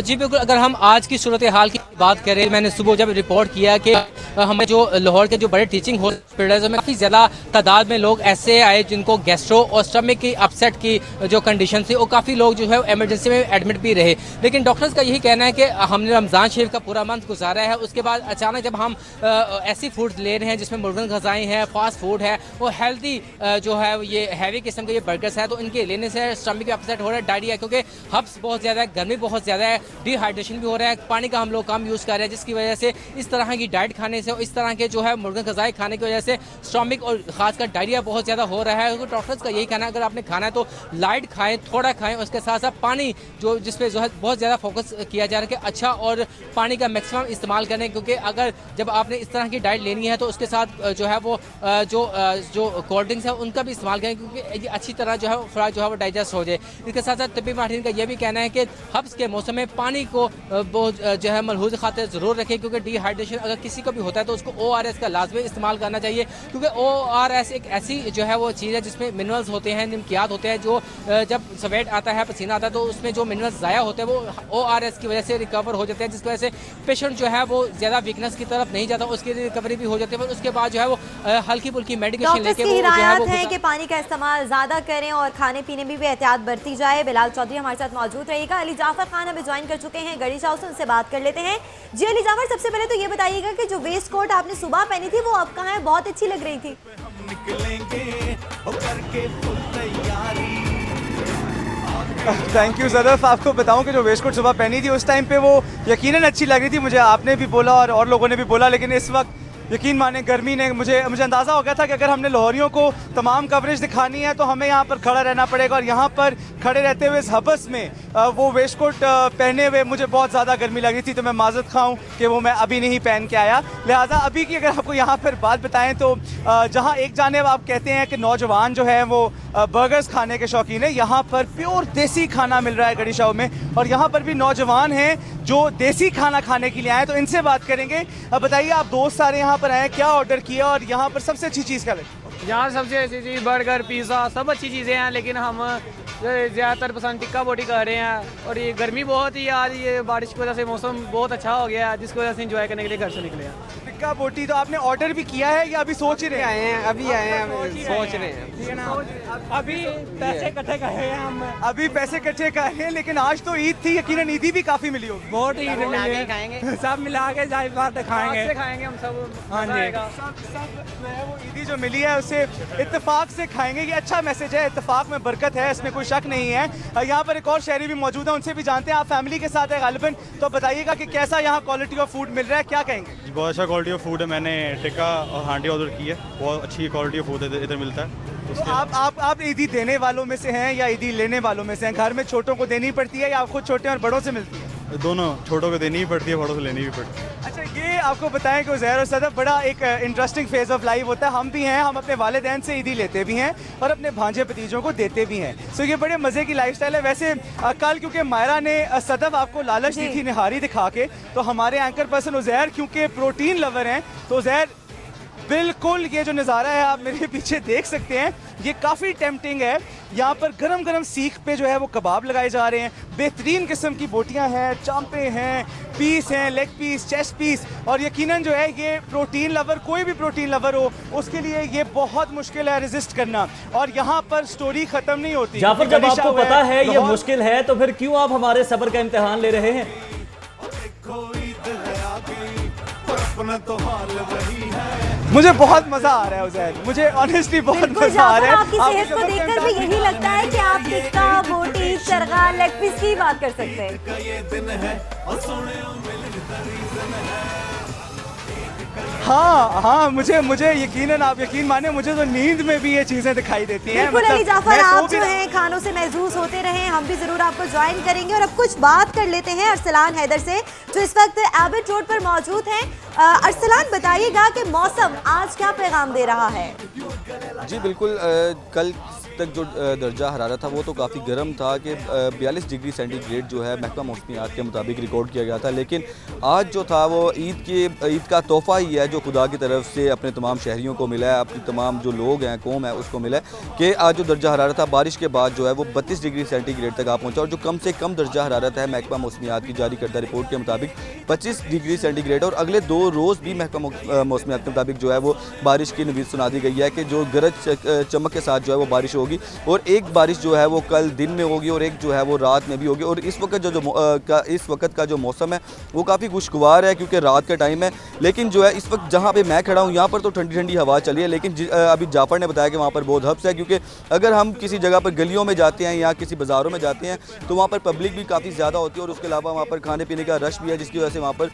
जी बिल्कुल, अगर हम आज की सूरत हाल की बात करें, मैंने सुबह जब रिपोर्ट किया कि हमें जो लाहौर के जो बड़े टीचिंग हॉस्पिटल्स में काफ़ी ज़्यादा तादाद में लोग ऐसे आए जिनको गैस्ट्रो और स्टमक की अपसेट की जो कंडीशन थी, और काफ़ी लोग जो है एमरजेंसी में एडमिट भी रहे। लेकिन डॉक्टर्स का यही कहना है कि हमने रमज़ान शरीफ का पूरा मंथ गुजारा है, उसके बाद अचानक जब हम ऐसी फूड ले रहे हैं जिसमें मुर्गन ग़ज़ाएँ हैं, फास्ट फूड है और हेल्दी जो है ये हैवी किस्म के ये बर्गर्स हैं, तो इनके लेने से स्टमक अपसेट हो रहा है, डायरिया, क्योंकि हब्स बहुत ज़्यादा है, गर्मी बहुत ज़्यादा है, डिहाइड्रेशन भी हो रहा है, पानी का हम लोग कम यूज़ कर रहे हैं, जिसकी वजह से इस तरह की डाइट खाने से और इस तरह के जो है मुर्गन ग़ज़ाएँ खाने की वजह से स्टमक और खासकर डायरिया बहुत ज़्यादा हो रहा है। तो डॉक्टर्स का यही कहना है, अगर आपने खाना है तो लाइट खाएं, थोड़ा खाएं, उसके साथ साथ पानी जो जिस पे जो है बहुत ज़्यादा फोकस किया जा रहा है कि अच्छा और पानी का मैक्सिमम इस्तेमाल करें, क्योंकि अगर जब आपने इस तरह की डाइट लेनी है तो उसके साथ जो है वो जो कोल्ड ड्रिंक्स है उनका भी इस्तेमाल करें, क्योंकि ये अच्छी तरह जो है खुराक जो है वो डाइजेस्ट हो जाए। इसके साथ साथ तबी माहिरीन का यह भी कहना है कि हब्स के मौसम में पानी को बहुत जो है मलहूज़ खातिर ज़रूर रखें, क्योंकि डिहाइड्रेशन अगर किसी को भी होता है तो उसको ORS का लाजमी इस्तेमाल करना चाहिए, क्योंकि ORS एक ऐसी जो है वो चीज़ है जिसमें मिनरल्स होते हैं, निमकियात होते हैं, जो जब स्वेट आता है, पसीना आता है, तो उसमें जो मिनरल्स ज़ाया होते हैं वो ORS की वजह से रिकवर हो जाते हैं, जिसकी वजह से पेशेंट जो है वो ज़्यादा वीकनेस की तरफ नहीं जाता, उसकी रिकवरी भी हो जाती है। पर उसके बाद जो है वो हल्की फुल्की मेडिकेशन लेके वो हिदायत है कि पानी का इस्तेमाल ज़्यादा करें और खाने पीने में भी एहतियात बरती जाए। बिलाल चौधरी हमारे साथ मौजूद रहेगा। अली जाफर खान हमें ज्वाइन कर चुके हैं गड़ी शाह से, उनसे बात कर लेते हैं। जी अली जाफर, सबसे पहले तो ये बताइएगा कि जो वेस्ट कोट आपने सुबह पहनी थी वो अब कहाँ है? बहुत अच्छी लग रही थी। Thank you Sadaf. आपको बताऊं कि जो वेस्ट कोट सुबह पहनी थी उस टाइम पे वो यकीनन अच्छी लग रही थी, मुझे आपने भी बोला और लोगों ने भी बोला, लेकिन इस वक्त यकीन माने गर्मी ने मुझे अंदाज़ा हो गया था कि अगर हमने लाहौरियों को तमाम कवरेज दिखानी है तो हमें यहाँ पर खड़ा रहना पड़ेगा, और यहाँ पर खड़े रहते हुए इस हबस में वो वेस्ट कोट पहने हुए मुझे बहुत ज़्यादा गर्मी लग रही थी, तो मैं माजरत खाऊं कि वो मैं अभी नहीं पहन के आया। लिहाजा अभी की अगर आपको यहाँ पर बात बताएं तो जहाँ एक जानिब आप कहते हैं कि नौजवान जो है वो बर्गर्स खाने के शौकीन है, यहाँ पर प्योर देसी खाना मिल रहा है गड़ी शाह में, और यहाँ पर भी नौजवान हैं जो देसी खाना खाने के लिए आए, तो इनसे बात करेंगे। अब बताइए, आप दोस्त सारे यहाँ पर आए, क्या ऑर्डर किया और यहाँ पर सबसे अच्छी चीज़ क्या लगी? यहाँ सबसे अच्छी चीज़ बर्गर, पिज़्ज़ा, सब अच्छी चीज़ें हैं, लेकिन हम ज़्यादातर पसंद टिक्का बोटी कर रहे हैं। और ये गर्मी बहुत ही, आज ये बारिश की वजह से मौसम बहुत अच्छा हो गया है, जिसकी वजह से एंजॉय करने के लिए घर से निकले हैं। टिक्का बोटी तो आपने ऑर्डर भी किया है या अभी सोच ही रहे आए हैं? अभी आए हैं, सोच रहे हैं, अभी पैसे इकट्ठे कर रहे हैं हम, अभी पैसे इकट्ठे कर रहे हैं। लेकिन आज तो ईद थी, यकीनन ईदी भी काफ़ी मिली होगी। बहुत ईद खाएंगे, सब मिला के खाएंगे हम सब। हाँ जी, सब वो ईदी जो मिली है उससे इत्तेफाक से खाएंगे, ये अच्छा मैसेज है, इत्तेफाक में बरकत है, इसमें कोई शक नहीं है। यहाँ पर एक और शहरी भी मौजूद है, उनसे भी जानते हैं। आप फैमिली के साथ है गालिबन, तो बताइएगा कि कैसा यहाँ क्वालिटी ऑफ फूड मिल रहा है, क्या कहेंगे? बहुत अच्छा क्वालिटी ऑफ फूड है, मैंने टिक्का और हांडी ऑर्डर की है, बहुत अच्छी क्वालिटी ऑफ फूड इधर मिलता है। तो आप ईदी देने वालों में से हैं या ईदी लेने वालों में से हैं? घर में छोटों को देनी पड़ती है या आप खुद छोटे और बड़ों से मिलती है? दोनों, छोटों को देनी भी पड़ती है, बड़ों से लेनी भी पड़ती है। अच्छा, ये आपको बताएं कि उज़ैर और सदफ बड़ा एक इंटरेस्टिंग फेज ऑफ लाइफ होता है। हम भी हैं, हम अपने वालिदैन से ईदी लेते भी हैं और अपने भांजे भतीजों को देते भी हैं। सो ये बड़े मज़े की लाइफस्टाइल है। वैसे कल क्योंकि मायरा ने सदफ आपको लालच दी थी निहारी दिखा के, तो हमारे एंकर पर्सन उज़ैर क्योंकि प्रोटीन लवर हैं, तो उज़ैर बिल्कुल ये जो नज़ारा है आप मेरे पीछे देख सकते हैं, ये काफ़ी टेम्पटिंग है। यहाँ पर गरम गरम सीख पे जो है वो कबाब लगाए जा रहे हैं, बेहतरीन किस्म की बोटियाँ हैं, चांपे हैं, पीस हैं, लेग पीस, चेस्ट पीस, और यकीनन जो है ये प्रोटीन लवर, कोई भी प्रोटीन लवर हो उसके लिए ये बहुत मुश्किल है रेजिस्ट करना। और यहाँ पर स्टोरी ख़त्म नहीं होती। जाफर, जब आपको पता है ये मुश्किल है तो फिर क्यों आप हमारे सब्र का इम्तिहान ले रहे हैं? अपना तो हाल वही है। मुझे बहुत मजा आ रहा है उजैर, मुझे ऑनेस्टली बहुत मजा आ रहा है। आपकी सेहत को देखकर भी यही लगता है कि आप टिक्का, बोटी, चरगा, लेग पीस की बात कर सकते हैं। ये दिन है और सोने हाँ, मुझे यकीनन, आप यकीन माने, मुझे तो नींद में भी ये चीजें दिखाई देती हैं। बिल्कुल अली जाफर, आप जो हैं खानों से महसूस होते रहें, हम भी जरूर आपको ज्वाइन करेंगे। और अब कुछ बात कर लेते हैं अरसलान हैदर से, जो इस वक्त एबट रोड पर मौजूद हैं। अरसलान, बताइएगा कि मौसम आज क्या पैगाम दे रहा है? जी बिल्कुल, कल तक जो दर्जा हरारत था वो तो काफ़ी गर्म था कि 42 डिग्री सेंटीग्रेड जो है महकमा मौसमियात के मुताबिक रिकॉर्ड किया गया था। लेकिन आज जो था वो ईद का तोहफ़ा ही है जो खुदा की तरफ से अपने तमाम शहरियों को मिला है, अपनी तमाम जो लोग हैं, कौम है, उसको मिला है कि आज जो दर्जा हरारत था बारिश के बाद जो है वो 32 डिग्री सेंटीग्रेड तक आ पहुँचा। और जो कम से कम दर्जा हरारत है महकमा मौसमियात की जारी करदा रिपोर्ट के मुताबिक 25 डिग्री सेंटीग्रेड। और अगले 2 रोज़ भी महकमा मौसमियात के मुताबिक जो है वो बारिश की नवीद सुना दी गई है कि जो गरज चमक के साथ जो है वो बारिश होगी। और एक बारिश जो है वो कल दिन में होगी और एक जो है वो रात में भी होगी। और इस वक्त का जो मौसम है वो काफ़ी खुशगवार है क्योंकि रात का टाइम है। लेकिन जो है इस वक्त जहाँ पे मैं खड़ा हूँ यहाँ पर तो ठंडी ठंडी हवा चली है। लेकिन अभी जाफर ने बताया कि वहाँ पर बहुत हब्स है, क्योंकि अगर हम किसी जगह पर गलियों में जाते हैं या किसी बाज़ारों में जाते हैं तो वहाँ पर पब्लिक भी काफ़ी ज़्यादा होती है और उसके अलावा वहाँ पर खाने पीने का रश भी है, जिसकी वजह से वहाँ पर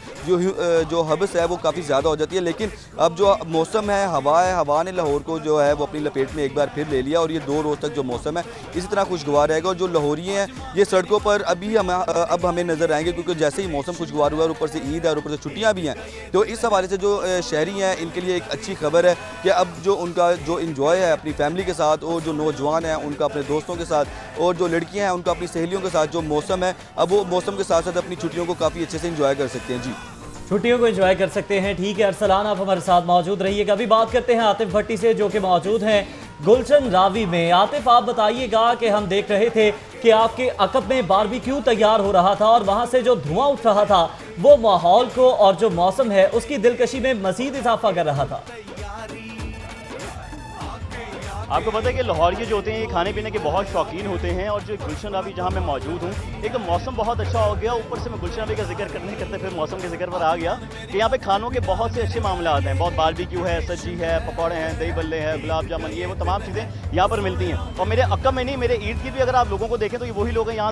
जो हब्स है वो काफ़ी ज़्यादा हो जाती है। लेकिन अब जो मौसम है, हवा ने लाहौर को जो है वो अपनी लपेट में एक बार फिर ले लिया और ये 2 रोज़ तक जो मौसम है इसी तरह खुशगवार रहेगा। और जो लाहौरी हैं ये सड़कों पर अब हमें नज़र आएंगे, क्योंकि जैसे ही मौसम खुशगवार हुआ और ऊपर से ईद है और ऊपर से छुट्टियां भी हैं, तो इस हवाले से जो शहरी हैं इनके लिए एक अच्छी खबर है कि अब जो उनका जो इंजॉय है अपनी फैमिली के साथ, और जो नौजवान हैं उनका अपने दोस्तों के साथ, और जो लड़कियाँ हैं उनका अपनी सहेलियों के साथ जो मौसम है, अब वो मौसम के साथ साथ अपनी छुट्टियों को काफ़ी अच्छे से इंजॉय कर सकते हैं। जी, छुट्टियों को एंजॉय कर सकते हैं। ठीक है अरसलान, आप हमारे साथ मौजूद रहिएगा। अभी बात करते हैं आतिफ भट्टी से जो कि मौजूद हैं गुलशन रावी में। आतिफ, आप बताइएगा कि हम देख रहे थे कि आपके अकब में बारबेक्यू तैयार हो रहा था और वहां से जो धुआं उठ रहा था वो माहौल को और जो मौसम है उसकी दिलकशी में मजीद इजाफा कर रहा था। आपको पता है कि लाहौरी जो होते हैं ये खाने पीने के बहुत शौकीन होते हैं। और जो गुलशन रावी जहाँ मैं मौजूद हूँ, एक तो मौसम बहुत अच्छा हो गया, ऊपर से मैं गुलशन रावी का जिक्र करते फिर मौसम के जिक्र पर आ गया कि यहाँ पे खानों के बहुत से अच्छे मामला आते हैं। बहुत बारबेक्यू है, सब्जी है, पकौड़े हैं, दही बल्ले हैं, गुलाब जामुन, ये वो तमाम चीज़ें यहाँ पर मिलती हैं। और मेरे अक्कम में नहीं, मेरे ईद की भी अगर आप लोगों को देखें तो ये वही लोग हैं यहाँ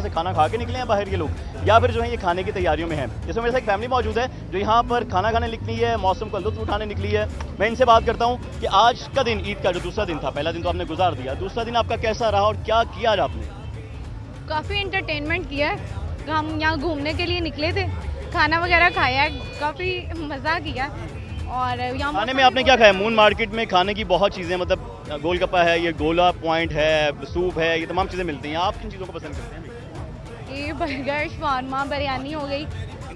से खाना खा के निकले हैं बाहर के लोग, या फिर जो है ये खाने की तैयारियों में है। इसमें मेरे साथ एक फैमिली मौजूद है जो यहाँ पर खाना खाने निकली है, मौसम का लुत्फ उठाने निकली है। मैं इनसे बात करता हूँ कि आज का दिन, ईद का जो दूसरा दिन था, पहला दिन तो आपने गुजार दिया, दूसरा दिन आपका कैसा रहा और क्या किया आज आपने? काफ़ी इंटरटेनमेंट किया है, हम यहाँ घूमने के लिए निकले थे, खाना वगैरह खाया, काफ़ी मज़ा किया। और यहाँ खाने में आपने क्या खाया? मून मार्केट में खाने की बहुत चीज़ें, मतलब गोलगप्पा है, ये गोला पॉइंट है, सूप है, ये तमाम चीज़ें मिलती हैं। आप किन चीज़ों को पसंद करते हैं? ये बर्गर, शवारमा, बिरयानी हो गई,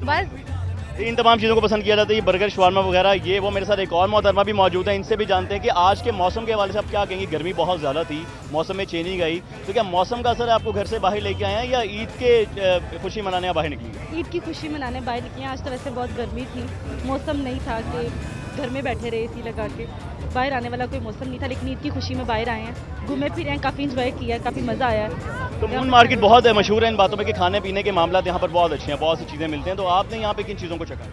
बस इन तमाम चीज़ों को पसंद किया जाता है, ये बर्गर, शवारमा वगैरह। ये वो मेरे साथ एक और मोहतरमा भी मौजूद है, इनसे भी जानते हैं कि आज के मौसम के हवाले से आप क्या कहेंगे। गर्मी बहुत ज़्यादा थी, मौसम में चेंजिंग आई, तो क्या मौसम का असर आपको घर से बाहर लेके आए हैं या ईद के खुशी मनाने बाहर निकली? ईद की खुशी मनाने बाहर निकली हैं। आज तो वैसे बहुत गर्मी थी, मौसम नहीं था कि घर में बैठे रहे एसी लगा के, बाहर आने वाला कोई मौसम नहीं था, लेकिन ईद की खुशी में बाहर आए हैं, घूमे फिरे हैं, काफ़ी इंजॉय किया, काफ़ी मज़ा आया है। तो मून मार्केट बहुत मशहूर है इन बातों में कि खाने पीने के मामला यहाँ पर बहुत अच्छे हैं, बहुत सी चीज़ें मिलते हैं। तो आपने यहाँ पे किन चीज़ों को चखा?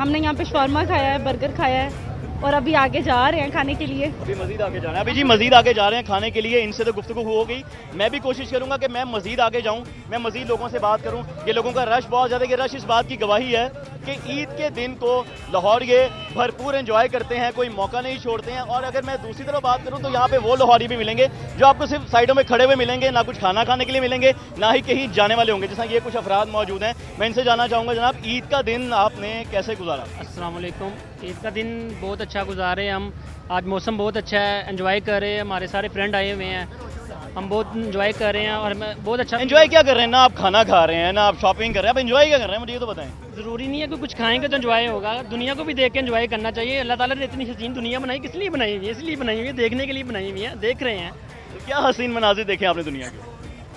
हमने यहाँ पे शवारमा खाया है, बर्गर खाया है, और अभी आगे जा रहे हैं खाने के लिए। अभी मजीद आगे जा रहे हैं, अभी जी मजीद आगे जा रहे हैं खाने के लिए। इनसे तो गुफ्तगू हो गई, मैं भी कोशिश करूंगा कि मैं मजीद आगे जाऊं, मैं मजीद लोगों से बात करूं। ये लोगों का रश बहुत ज़्यादा, ये रश इस बात की गवाही है कि ईद के दिन को लाहौर ये भरपूर एंजॉय करते हैं, कोई मौका नहीं छोड़ते हैं। और अगर मैं दूसरी तरफ बात करूं तो यहाँ पे वो लाहौरी भी मिलेंगे जो आपको सिर्फ साइडों में खड़े हुए मिलेंगे, ना कुछ खाना खाने के लिए मिलेंगे, ना ही कहीं जाने वाले होंगे। जैसा ये कुछ अफराद मौजूद हैं, मैं इनसे जानना चाहूँगा जनाब, ईद का दिन आपने कैसे गुजारा? अस्सलाम वालेकुम। ईद का दिन बहुत अच्छा गुजारे हम। आज मौसम बहुत अच्छा है, एंजॉय कर रहे हैं, हमारे सारे फ्रेंड आए हुए हैं, हम बहुत एंजॉय कर रहे हैं और हमें बहुत अच्छा। एंजॉय क्या कर रहे हैं? ना आप खाना खा रहे हैं, ना आप शॉपिंग कर रहे हैं, आप एंजॉय क्या कर रहे हैं मुझे ये तो बताएं। ज़रूरी नहीं है कि कुछ खाएंगे तो एंजॉय होगा, दुनिया को भी देख के एंजॉय करना चाहिए। अल्लाह ताला ने इतनी हसीन दुनिया बनाई, किस लिए बनाई हुई है? इसलिए बनाई हुई है, देखने के लिए बनाई हुई है, देख रहे हैं। तो क्या हसीन मनाजिर देखे आपने दुनिया के?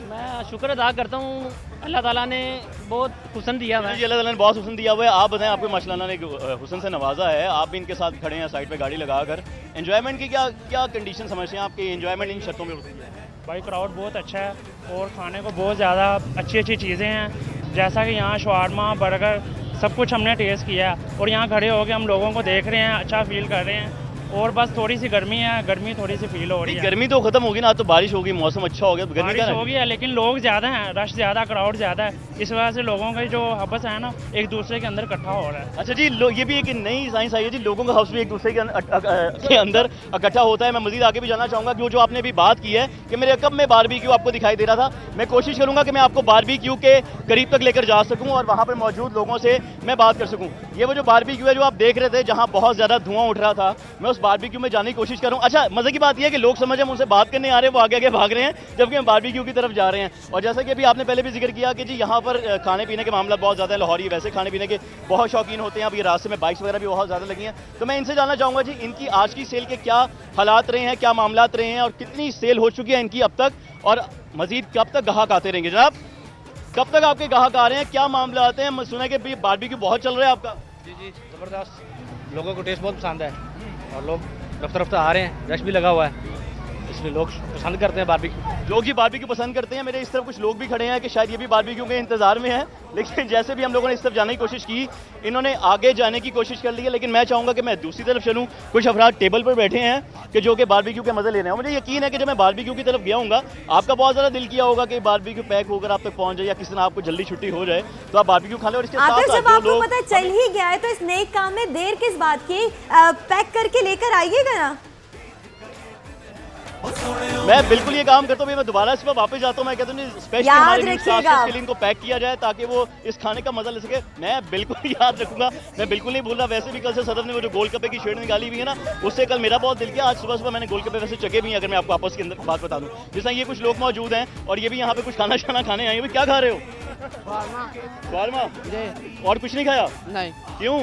मैं शुक्र अदा करता हूँ, अल्लाह ताला ने बहुत हुस्न दिया हुआ है। जी, अल्लाह ताला ने बहुत हुस्न दिया हुआ है। आप बताएं, आपको माशाल्लाह ने हुस्न से नवाजा है, आप भी इनके साथ खड़े हैं साइड पे गाड़ी लगाकर। एंजॉयमेंट की क्या क्या कंडीशन समझते हैं आपकी? एंजॉयमेंट इन शर्तों में होती है? भाई क्राउड बहुत अच्छा है और खाने को बहुत ज़्यादा अच्छी अच्छी चीज़ें हैं, जैसा कि यहाँ शवारमा, बर्गर, सब कुछ हमने टेस्ट किया और यहाँ खड़े होकर हम लोगों को देख रहे हैं, अच्छा फील कर रहे हैं। और बस थोड़ी सी गर्मी है, गर्मी थोड़ी सी फील हो रही है। गर्मी तो खत्म होगी ना, तो बारिश होगी, मौसम अच्छा हो गया, तो गर्मी बारिश हो गई है, लेकिन लोग ज़्यादा हैं, रश ज़्यादा, क्राउड ज़्यादा है, इस वजह से लोगों का जो हब्स है ना एक दूसरे के अंदर इकट्ठा हो रहा है। अच्छा जी, ये भी एक नई साइंस आई है जी, लोगों का हब्स भी एक दूसरे के अंदर इकट्ठा होता है। मैं मजीद आगे भी जानना चाहूँगा कि जो आपने अभी बात की है कि मेरे कब में बारबेक्यू आपको दिखाई दे रहा था, मैं कोशिश करूँगा कि मैं आपको बारबेक्यू के करीब तक लेकर जा सकूँ और वहाँ पर मौजूद लोगों से मैं बात कर सकूँ। ये वो जो बारबेक्यू है जो आप देख रहे थे, जहाँ बहुत ज़्यादा धुआं उठ रहा था, मैं उस बारबेक्यू में जाने की कोशिश करूं। अच्छा, मजे की बात यह है कि लोग समझे हम उनसे बात करने आ रहे हैं, वो आगे आगे भाग रहे हैं, जबकि हम बारबेक्यू की तरफ जा रहे हैं। और जैसा कि अभी आपने पहले भी जिक्र किया कि जी यहाँ पर खाने पीने के मामला बहुत ज़्यादा है, लाहौरी वैसे खाने पीने के बहुत शौकीन होते हैं। अब ये रास्ते में बाइक्स वगैरह भी बहुत ज़्यादा लगी हैं, तो मैं इनसे जानना चाहूँगा जी इनकी आज की सेल के क्या हालात रहे हैं, क्या मामला रहे हैं और कितनी सेल हो चुकी है इनकी अब तक, और मजीद कब तक ग्राहक आते रहेंगे। जनाब, कब तक आपके ग्राहक आ रहे हैं, क्या मामला आते हैं? सुना है कि बारबेक्यू बहुत चल रहा है आपका। जी जी, ज़बरदस्त, लोगों को टेस्ट बहुत पसंद है और लोग रफ्ता आ रहे हैं, रश भी लगा हुआ है, इसलिए लोग पसंद करते हैं बारबेक्यू। लोग ही बारबेक्यू पसंद करते हैं। मेरे इस तरफ कुछ लोग भी खड़े हैं कि शायद ये भी बारबेक्यू के इंतजार में हैं, लेकिन जैसे भी हम लोगों ने इस तरफ जाने की कोशिश की, इन्होंने आगे जाने की कोशिश कर ली है, लेकिन मैं चाहूँगा कि मैं दूसरी तरफ चलूँ। कुछ अफराद टेबल पर बैठे हैं कि जो कि बारबेक्यू के मज़े ले रहे हैं। मुझे यकीन है कि जब मैं बारबेक्यू की तरफ गया हूँगा, आपका बहुत ज़्यादा दिल किया होगा कि बारबेक्यू पैक होकर आप तक पहुँच जाए या किसी दिन आपको जल्दी छुट्टी हो जाए तो आप बारबेक्यू खा लें। और इसके साथ जब आपको पता चल ही गया है तो इस नेक काम में देर किस बात की, पैक करके लेकर आइएगा ना। मैं बिल्कुल ये काम करता हूँ, मैं दोबारा इस पर वापस जाता हूँ, मैं कहता हूँ स्पेशली हमारे लिए के लिए इनको पैक किया जाए ताकि वो इस खाने का मजा ले सके। मैं बिल्कुल याद रखूंगा, मैं बिल्कुल नहीं भूल रहा। वैसे भी कल से सदर ने वो जो गोलगप्पे की शेड निकाली हुई है ना, उससे कल मेरा बहुत दिल किया। आज सुबह सुबह मैंने गोलगप्पे वैसे चखे भी हैं, अगर मैं आपको आपस के अंदर बात बता दूँ। जैसा ये कुछ लोग मौजूद हैं और ये भी यहाँ पे कुछ खाना शाना खाने आए हैं। क्या खा रहे हो? बारमा। और कुछ नहीं खाया? नहीं। क्यों?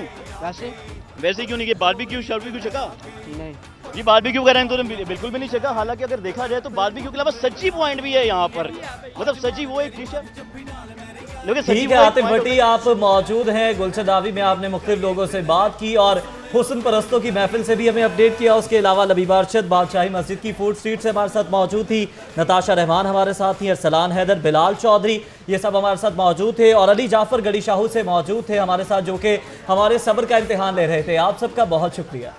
वैसे क्यों नहीं? बारबेक्यू शारबेक्यू चखा? नहीं जी, बारबेक्यू वगैरह तो बिल्कुल भी नहीं चखा। हालांकि अगर देखा जाए तो बारबेक्यू के अलावा सच्ची पॉइंट भी है यहाँ पर, मतलब सच्ची वो एक डिश है। ठीक है आतिफ भट्टी, आप मौजूद हैं गुलशन रावी में, आपने मुख्तलिफ लोगों से बात की और हुस्न परस्तों की महफिल से भी हमें अपडेट किया। उसके अलावा लबीबा अरशद बादशाही मस्जिद की फूड स्ट्रीट से हमारे साथ मौजूद थी, नताशा रहमान हमारे साथ थी, अरसलान हैदर, बिलाल चौधरी, ये सब हमारे साथ मौजूद थे, और अली जाफर गड़ी शाहू से मौजूद थे हमारे साथ, जो कि हमारे सब्र का इम्तिहान ले रहे थे। आप सबका बहुत शुक्रिया।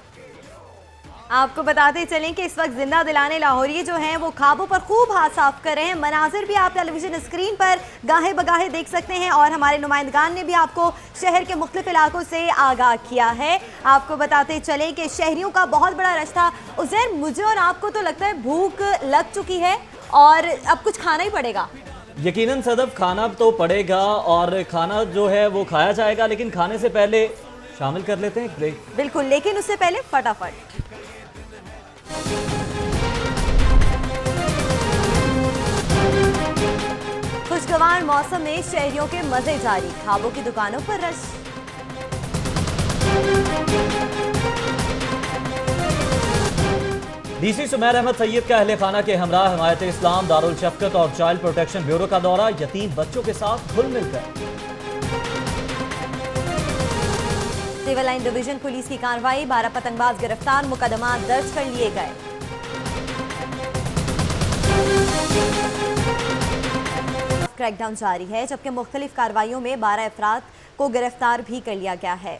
आपको बताते चलें कि इस वक्त जिंदा दिलाने लाहौरी जो हैं वो ख्वाबों पर खूब हाथ साफ कर रहे हैं। मनाजिर भी आप टेलीविजन स्क्रीन पर गाहे बगाहे देख सकते हैं और हमारे नुमाइंदगान ने भी आपको शहर के मुख्तलिफ इलाकों से आगाह किया है। आपको बताते चलें कि शहरियों का बहुत बड़ा रश था। उज़ैर, मुझे और आपको तो लगता है भूख लग चुकी है और अब कुछ खाना ही पड़ेगा। यकीनन सदफ, खाना तो पड़ेगा और खाना जो है वो खाया जाएगा, लेकिन खाने से पहले शामिल कर लेते हैं ब्रेक। बिल्कुल, लेकिन उससे पहले फटाफट खुशगवार मौसम में शहरियों के मजे जारी, ख्वाबों की दुकानों पर रश। डीसी सुमैर अहमद सैयद का अहले खाना के हमरा हिमायत इस्लाम, दारुल शफकत और चाइल्ड प्रोटेक्शन ब्यूरो का दौरा, यतीम बच्चों के साथ घुल मिलकर। सिविल लाइन डिवीजन पुलिस की कार्रवाई, 12 पतंगबाज गिरफ्तार, मुकदमा दर्ज कर लिए गए। क्रैकडाउन जारी है, जबकि मुख्तलिफ कार्रवाइयों में 12 अफराद को गिरफ्तार भी कर लिया गया है।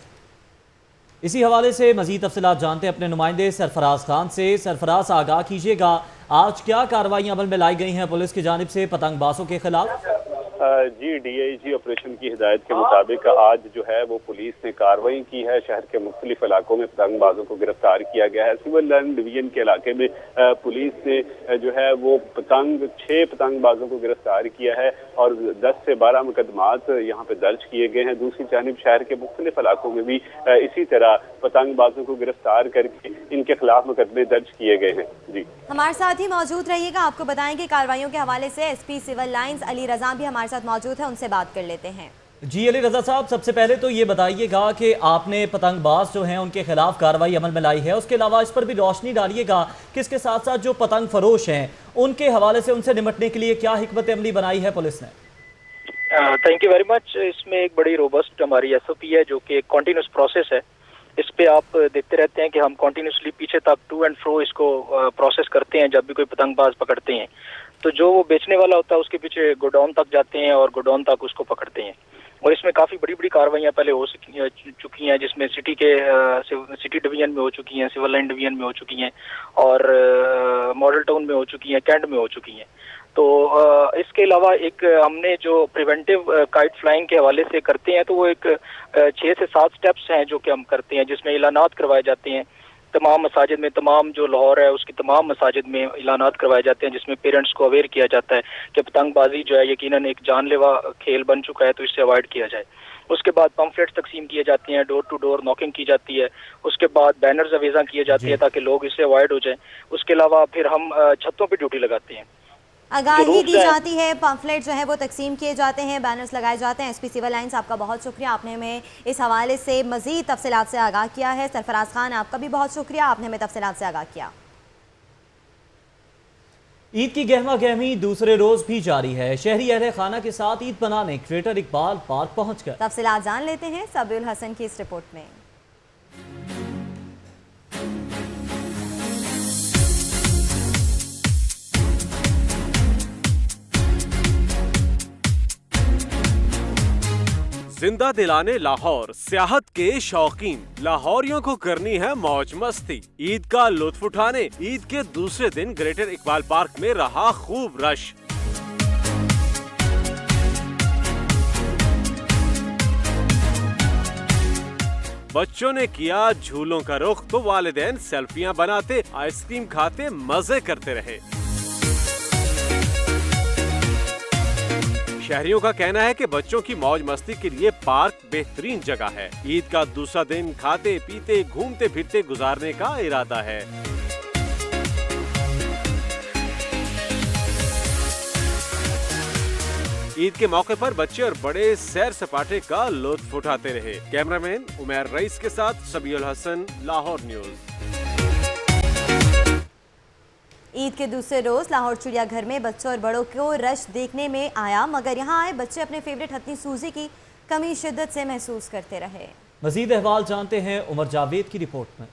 इसी हवाले से मजीद तफसीलात जानते हैं अपने नुमाइंदे सरफराज खान से। सरफराज, आगाह कीजिएगा, आज क्या कार्रवाई अमल में लाई गई हैं पुलिस की जानिब से पतंगबाजों के खिलाफ? जी, डीआईजी ऑपरेशन की हिदायत के मुताबिक आज जो है वो पुलिस ने कार्रवाई की है। शहर के मुख्तलिफ इलाकों में पतंगबाजों को गिरफ्तार किया गया है। सिविल लाइन डिवीजन के इलाके में पुलिस ने जो है वो 6 पतंगबाजों को गिरफ्तार किया है और 10 से 12 मुकदमात यहाँ पे दर्ज किए गए हैं। दूसरी जानिब शहर के मुख्तलिफ इलाकों में भी इसी तरह पतंगबाजों को गिरफ्तार करके इनके खिलाफ मुकदमे दर्ज किए गए हैं। जी, हमारे साथ ही मौजूद रहिएगा, आपको बताएंगे कार्रवाइयों के हवाले से एसपी सिविल लाइंस अली रजा भी हमारे साथ मौजूद है, उनसे बात कर लेते हैं। जी अली रजा साहब, सबसे पहले तो ये बताइएगा कि आपने पतंगबाज जो हैं उनके खिलाफ कार्रवाई अमल में लाई है, उसके अलावा इस पर भी रोशनी डालिएगा कि इसके साथ साथ जो पतंग फरोश हैं उनके हवाले से उनसे निपटने के लिए क्या हिकमत अमली बनाई है पुलिस ने? Thank you very much. इसमें एक बड़ी रोबस्ट हमारी एसओपी है जो कि एक कॉन्टिन्यूस प्रोसेस है। इस पे आप देखते रहते हैं कि हम कॉन्टिन्यूसली पीछे तक टू एंड फ्रो इसको प्रोसेस करते हैं। जब भी कोई पतंगबाज पकड़ते हैं तो जो वो बेचने वाला होता है उसके पीछे गोडाउन तक जाते हैं और गोडाउन तक उसको पकड़ते हैं। और इसमें काफ़ी बड़ी बड़ी कार्रवाइयाँ पहले हो चुकी हैं, जिसमें सिटी डिवीजन में हो चुकी हैं, सिविल लाइन डिवीजन में हो चुकी हैं और मॉडल टाउन में हो चुकी हैं, कैंट में हो चुकी हैं। तो इसके अलावा एक हमने जो प्रिवेंटिव काइट फ्लाइंग के हवाले से करते हैं, तो वो एक 6 से 7 स्टेप्स हैं जो कि हम करते हैं, जिसमें ऐलानात करवाए जाते हैं तमाम मसाजिद में, तमाम जो लाहौर है उसकी तमाम मसाजिद में ऐलानात करवाए जाते हैं, जिसमें पेरेंट्स को अवेयर किया जाता है कि पतंगबाजी जो है यकीनन एक जानलेवा खेल बन चुका है, तो इससे अवॉइड किया जाए। उसके बाद पम्फलेट्स तकसीम किए जाते हैं, डोर टू डोर नॉकिंग की जाती है, उसके बाद बैनर्स अवेज़ा किए जाते हैं ताकि लोग इससे अवॉइड हो जाए। उसके अलावा फिर हम छतों पर ड्यूटी लगाते हैं, आगाही दी जाती है, पम्फलेट जो है वो तकसीम किए जाते हैं, बैनर्स लगाए जाते हैं। एसपी सिविल लाइन्स, आपका बहुत शुक्रिया, आपने हमें इस हवाले से मज़ीद तफसीलात से आगाह किया है। सरफराज खान, आपका भी बहुत शुक्रिया, आपने हमें तफसीलात से आगाह किया। ईद की गहमा गहमी दूसरे रोज भी जारी है। शहरी अहले खाना के साथ ईद मनाने ग्रेटर इकबाल पार्क पहुँच गए। तफसीलात जान लेते हैं सबीउल हसन की इस रिपोर्ट में। जिंदा दिलाने लाहौर, सियाहत के शौकीन लाहौरियों को करनी है मौज मस्ती। ईद का लुत्फ उठाने ईद के दूसरे दिन ग्रेटर इकबाल पार्क में रहा खूब रश। बच्चों ने किया झूलों का रुख तो वालिदैन सेल्फियां बनाते, आइसक्रीम खाते, मजे करते रहे। शहरियों का कहना है कि बच्चों की मौज मस्ती के लिए पार्क बेहतरीन जगह है। ईद का दूसरा दिन खाते पीते घूमते फिरते गुजारने का इरादा है। ईद के मौके पर बच्चे और बड़े सैर सपाटे का लुत्फ उठाते रहे। कैमरामैन उमैर रईस के साथ सबीउल हसन, लाहौर न्यूज। ईद के दूसरे रोज लाहौर चिड़ियाघर में बच्चों और बड़ों को रश देखने में आया, मगर यहाँ आए बच्चे अपने फेवरेट हथनी सूजी की कमी शिद्दत से महसूस करते रहे। मजीद अहवाल जानते हैं उमर जावेद की रिपोर्ट में।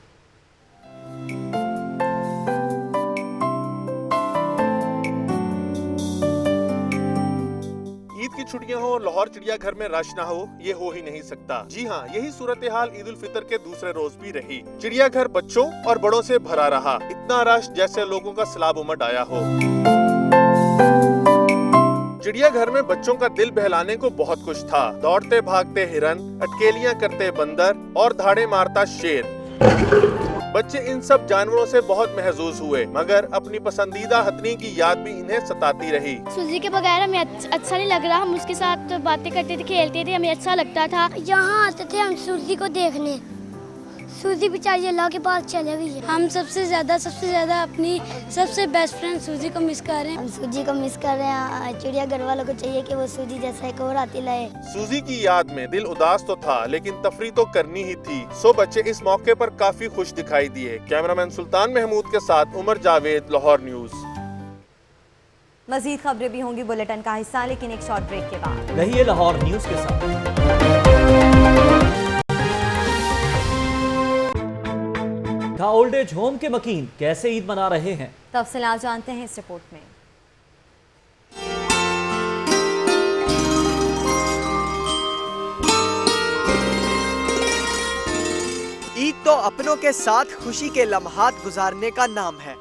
ईद की छुट्टियां हो, लाहौर चिड़ियाघर में रश ना हो, ये हो ही नहीं सकता। जी हाँ, यही सूरत हाल ईद उल फितर के दूसरे रोज भी रही। चिड़ियाघर बच्चों और बड़ों से भरा रहा, इतना रश जैसे लोगों का सैलाब उमड़ आया हो। चिड़ियाघर में बच्चों का दिल बहलाने को बहुत कुछ था। दौड़ते भागते हिरन, अटकेलियां करते बंदर और धाड़े मारता शेर। बच्चे इन सब जानवरों से बहुत महजूज हुए, मगर अपनी पसंदीदा हथनी की याद भी इन्हें सताती रही। सूजी के बगैर हमें अच्छा नहीं लग रहा। हम उसके साथ बातें करते थे, खेलते थे, हमें अच्छा लगता था। यहाँ आते थे हम सूजी को देखने। सूजी बेचारी अल्लाह के पास चले गई है। हम सबसे ज्यादा अपनी सबसे बेस्ट फ्रेंड सूजी को मिस कर रहे हैं। हम सूजी को मिस कर रहे हैं। चिड़ियाघर वालों को चाहिए कि वो सूजी जैसा एक और आती लाए। सूजी की याद में दिल उदास तो था, लेकिन तफरी तो करनी ही थी। सो बच्चे इस मौके पर काफी खुश दिखाई दिए। कैमरामैन सुल्तान महमूद के साथ उमर जावेद, लाहौर न्यूज। मजीद खबरें भी होंगी बुलेटिन का हिस्सा, लेकिन एक शॉर्ट ब्रेक के बाद। रहिए लाहौर न्यूज के साथ। ओल्ड एज होम के मकीन कैसे ईद मना रहे हैं, तफसीलात जानते हैं इस रिपोर्ट में। ईद तो अपनों के साथ खुशी के लम्हात गुजारने का नाम है।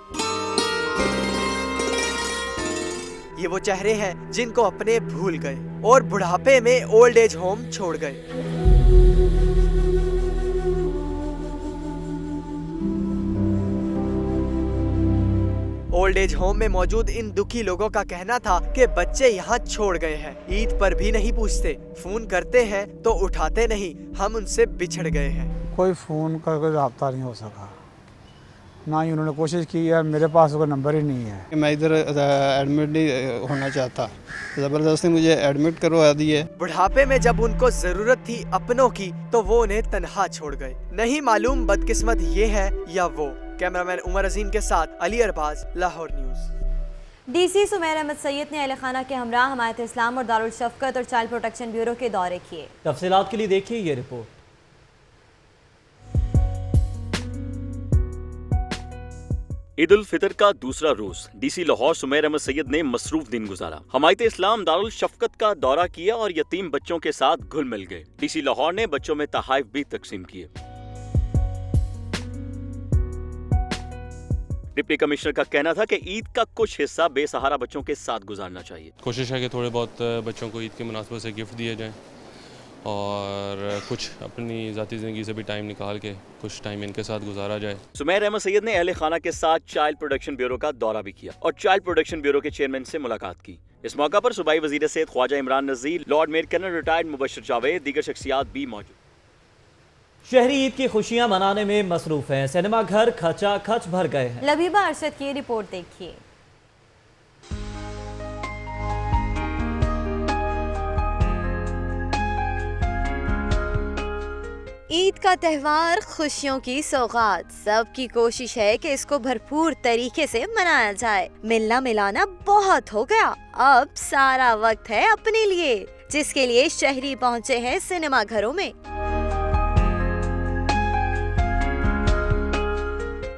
ये वो चेहरे हैं जिनको अपने भूल गए और बुढ़ापे में ओल्ड एज होम छोड़ गए। ओल्ड एज होम में मौजूद इन दुखी लोगों का कहना था कि बच्चे यहाँ छोड़ गए हैं, ईद पर भी नहीं पूछते, फोन करते हैं तो उठाते नहीं, हम उनसे बिछड़ गए हैं। कोई फ़ोन का कोई रब्ता नहीं हो सका, ना ही उन्होंने कोशिश की है। मेरे पास उसका नंबर ही नहीं है। मैं इधर एडमिट नहीं होना चाहता, ज़बरदस्ती मुझे एडमिट करवा दिए। बुढ़ापे में जब उनको ज़रूरत थी अपनों की तो वो उन्हें तन्हा छोड़ गए। नहीं मालूम बदकिस्मत ये है या वो। कैमरामैन उमर अजीम के साथ अली अरबाज, लाहौर न्यूज़। डीसी सुमेर अहमद सैयद ने अहले खाना के हमरा हमायत इस्लाम और दारुल शफ़क़त और चाइल्ड प्रोटेक्शन ब्यूरो के दौरे किए। तफसीलात के लिए देखिए ये रिपोर्ट। ईद उल फितर का दूसरा रोज डीसी लाहौर सुमैर अहमद सैयद ने मसरूफ दिन गुजारा। हमायत इस्लाम दारुल शफकत का दौरा किया और यतीम बच्चों के साथ घुल मिल गए। डीसी लाहौर ने बच्चों में तोहफे भी तकसीम किए। डिप्टी कमिश्नर का कहना था कि ईद का कुछ हिस्सा बेसहारा बच्चों के साथ गुजारना चाहिए। कोशिश है कि थोड़े बहुत बच्चों को ईद के मुनासबत से गिफ्ट दिए जाएं और कुछ अपनी ज़ाती ज़िंदगी से भी टाइम निकाल के कुछ टाइम इनके साथ गुजारा जाए। सुमैर अहमद सैयद ने अहले खाना के साथ चाइल्ड प्रोटेक्शन ब्यूरो का दौरा भी किया और चाइल्ड प्रोटेक्शन ब्यूरो के चेयरमैन से मुलाकात की। इस मौका पर सूबाई वज़ीर सेहत Khawaja Imran Nazir, lord mayor colonel retired Mubashar Javed, दीगर शख्सियात भी मौजूद। शहरी ईद की खुशियां मनाने में मसरूफ हैं। सिनेमा घर खचा खच भर गए हैं। लबीबा अरशद की रिपोर्ट देखिए। ईद का त्यौहार खुशियों की सौगात, सबकी कोशिश है कि इसको भरपूर तरीके से मनाया जाए। मिलना मिलाना बहुत हो गया, अब सारा वक्त है अपने लिए, जिसके लिए शहरी पहुंचे हैं सिनेमा घरों में।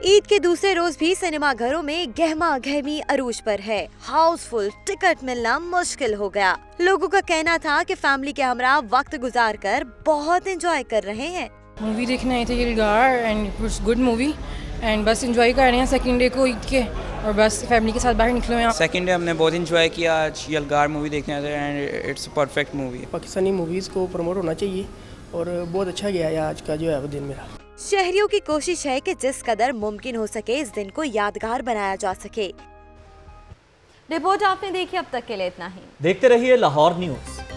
ईद के दूसरे रोज भी सिनेमा घरों में गहमा गहमी अरूज पर है। हाउसफुल, टिकट मिलना मुश्किल हो गया। लोगों का कहना था कि फैमिली के हमरा वक्त गुजार कर बहुत एंजॉय कर रहे हैं। मूवी देखने आए थे यलगार and it was good movie and बस एंजॉय कर रहे हैं सेकंड डे को ईद के, और बस फैमिली के साथ बाहर निकले हैं। सेकंड डे हमने बहुत एंजॉय किया। आज यलगार मूवी देखने आए थे and it's a perfect movie. Pakistani movies को प्रमोट होना चाहिए और बहुत अच्छा गया है आज का जो है वो दिन मेरा। शहरियों की कोशिश है कि जिस कदर मुमकिन हो सके इस दिन को यादगार बनाया जा सके। रिपोर्ट आपने देखी, अब तक के लिए इतना ही। देखते रहिए लाहौर न्यूज़।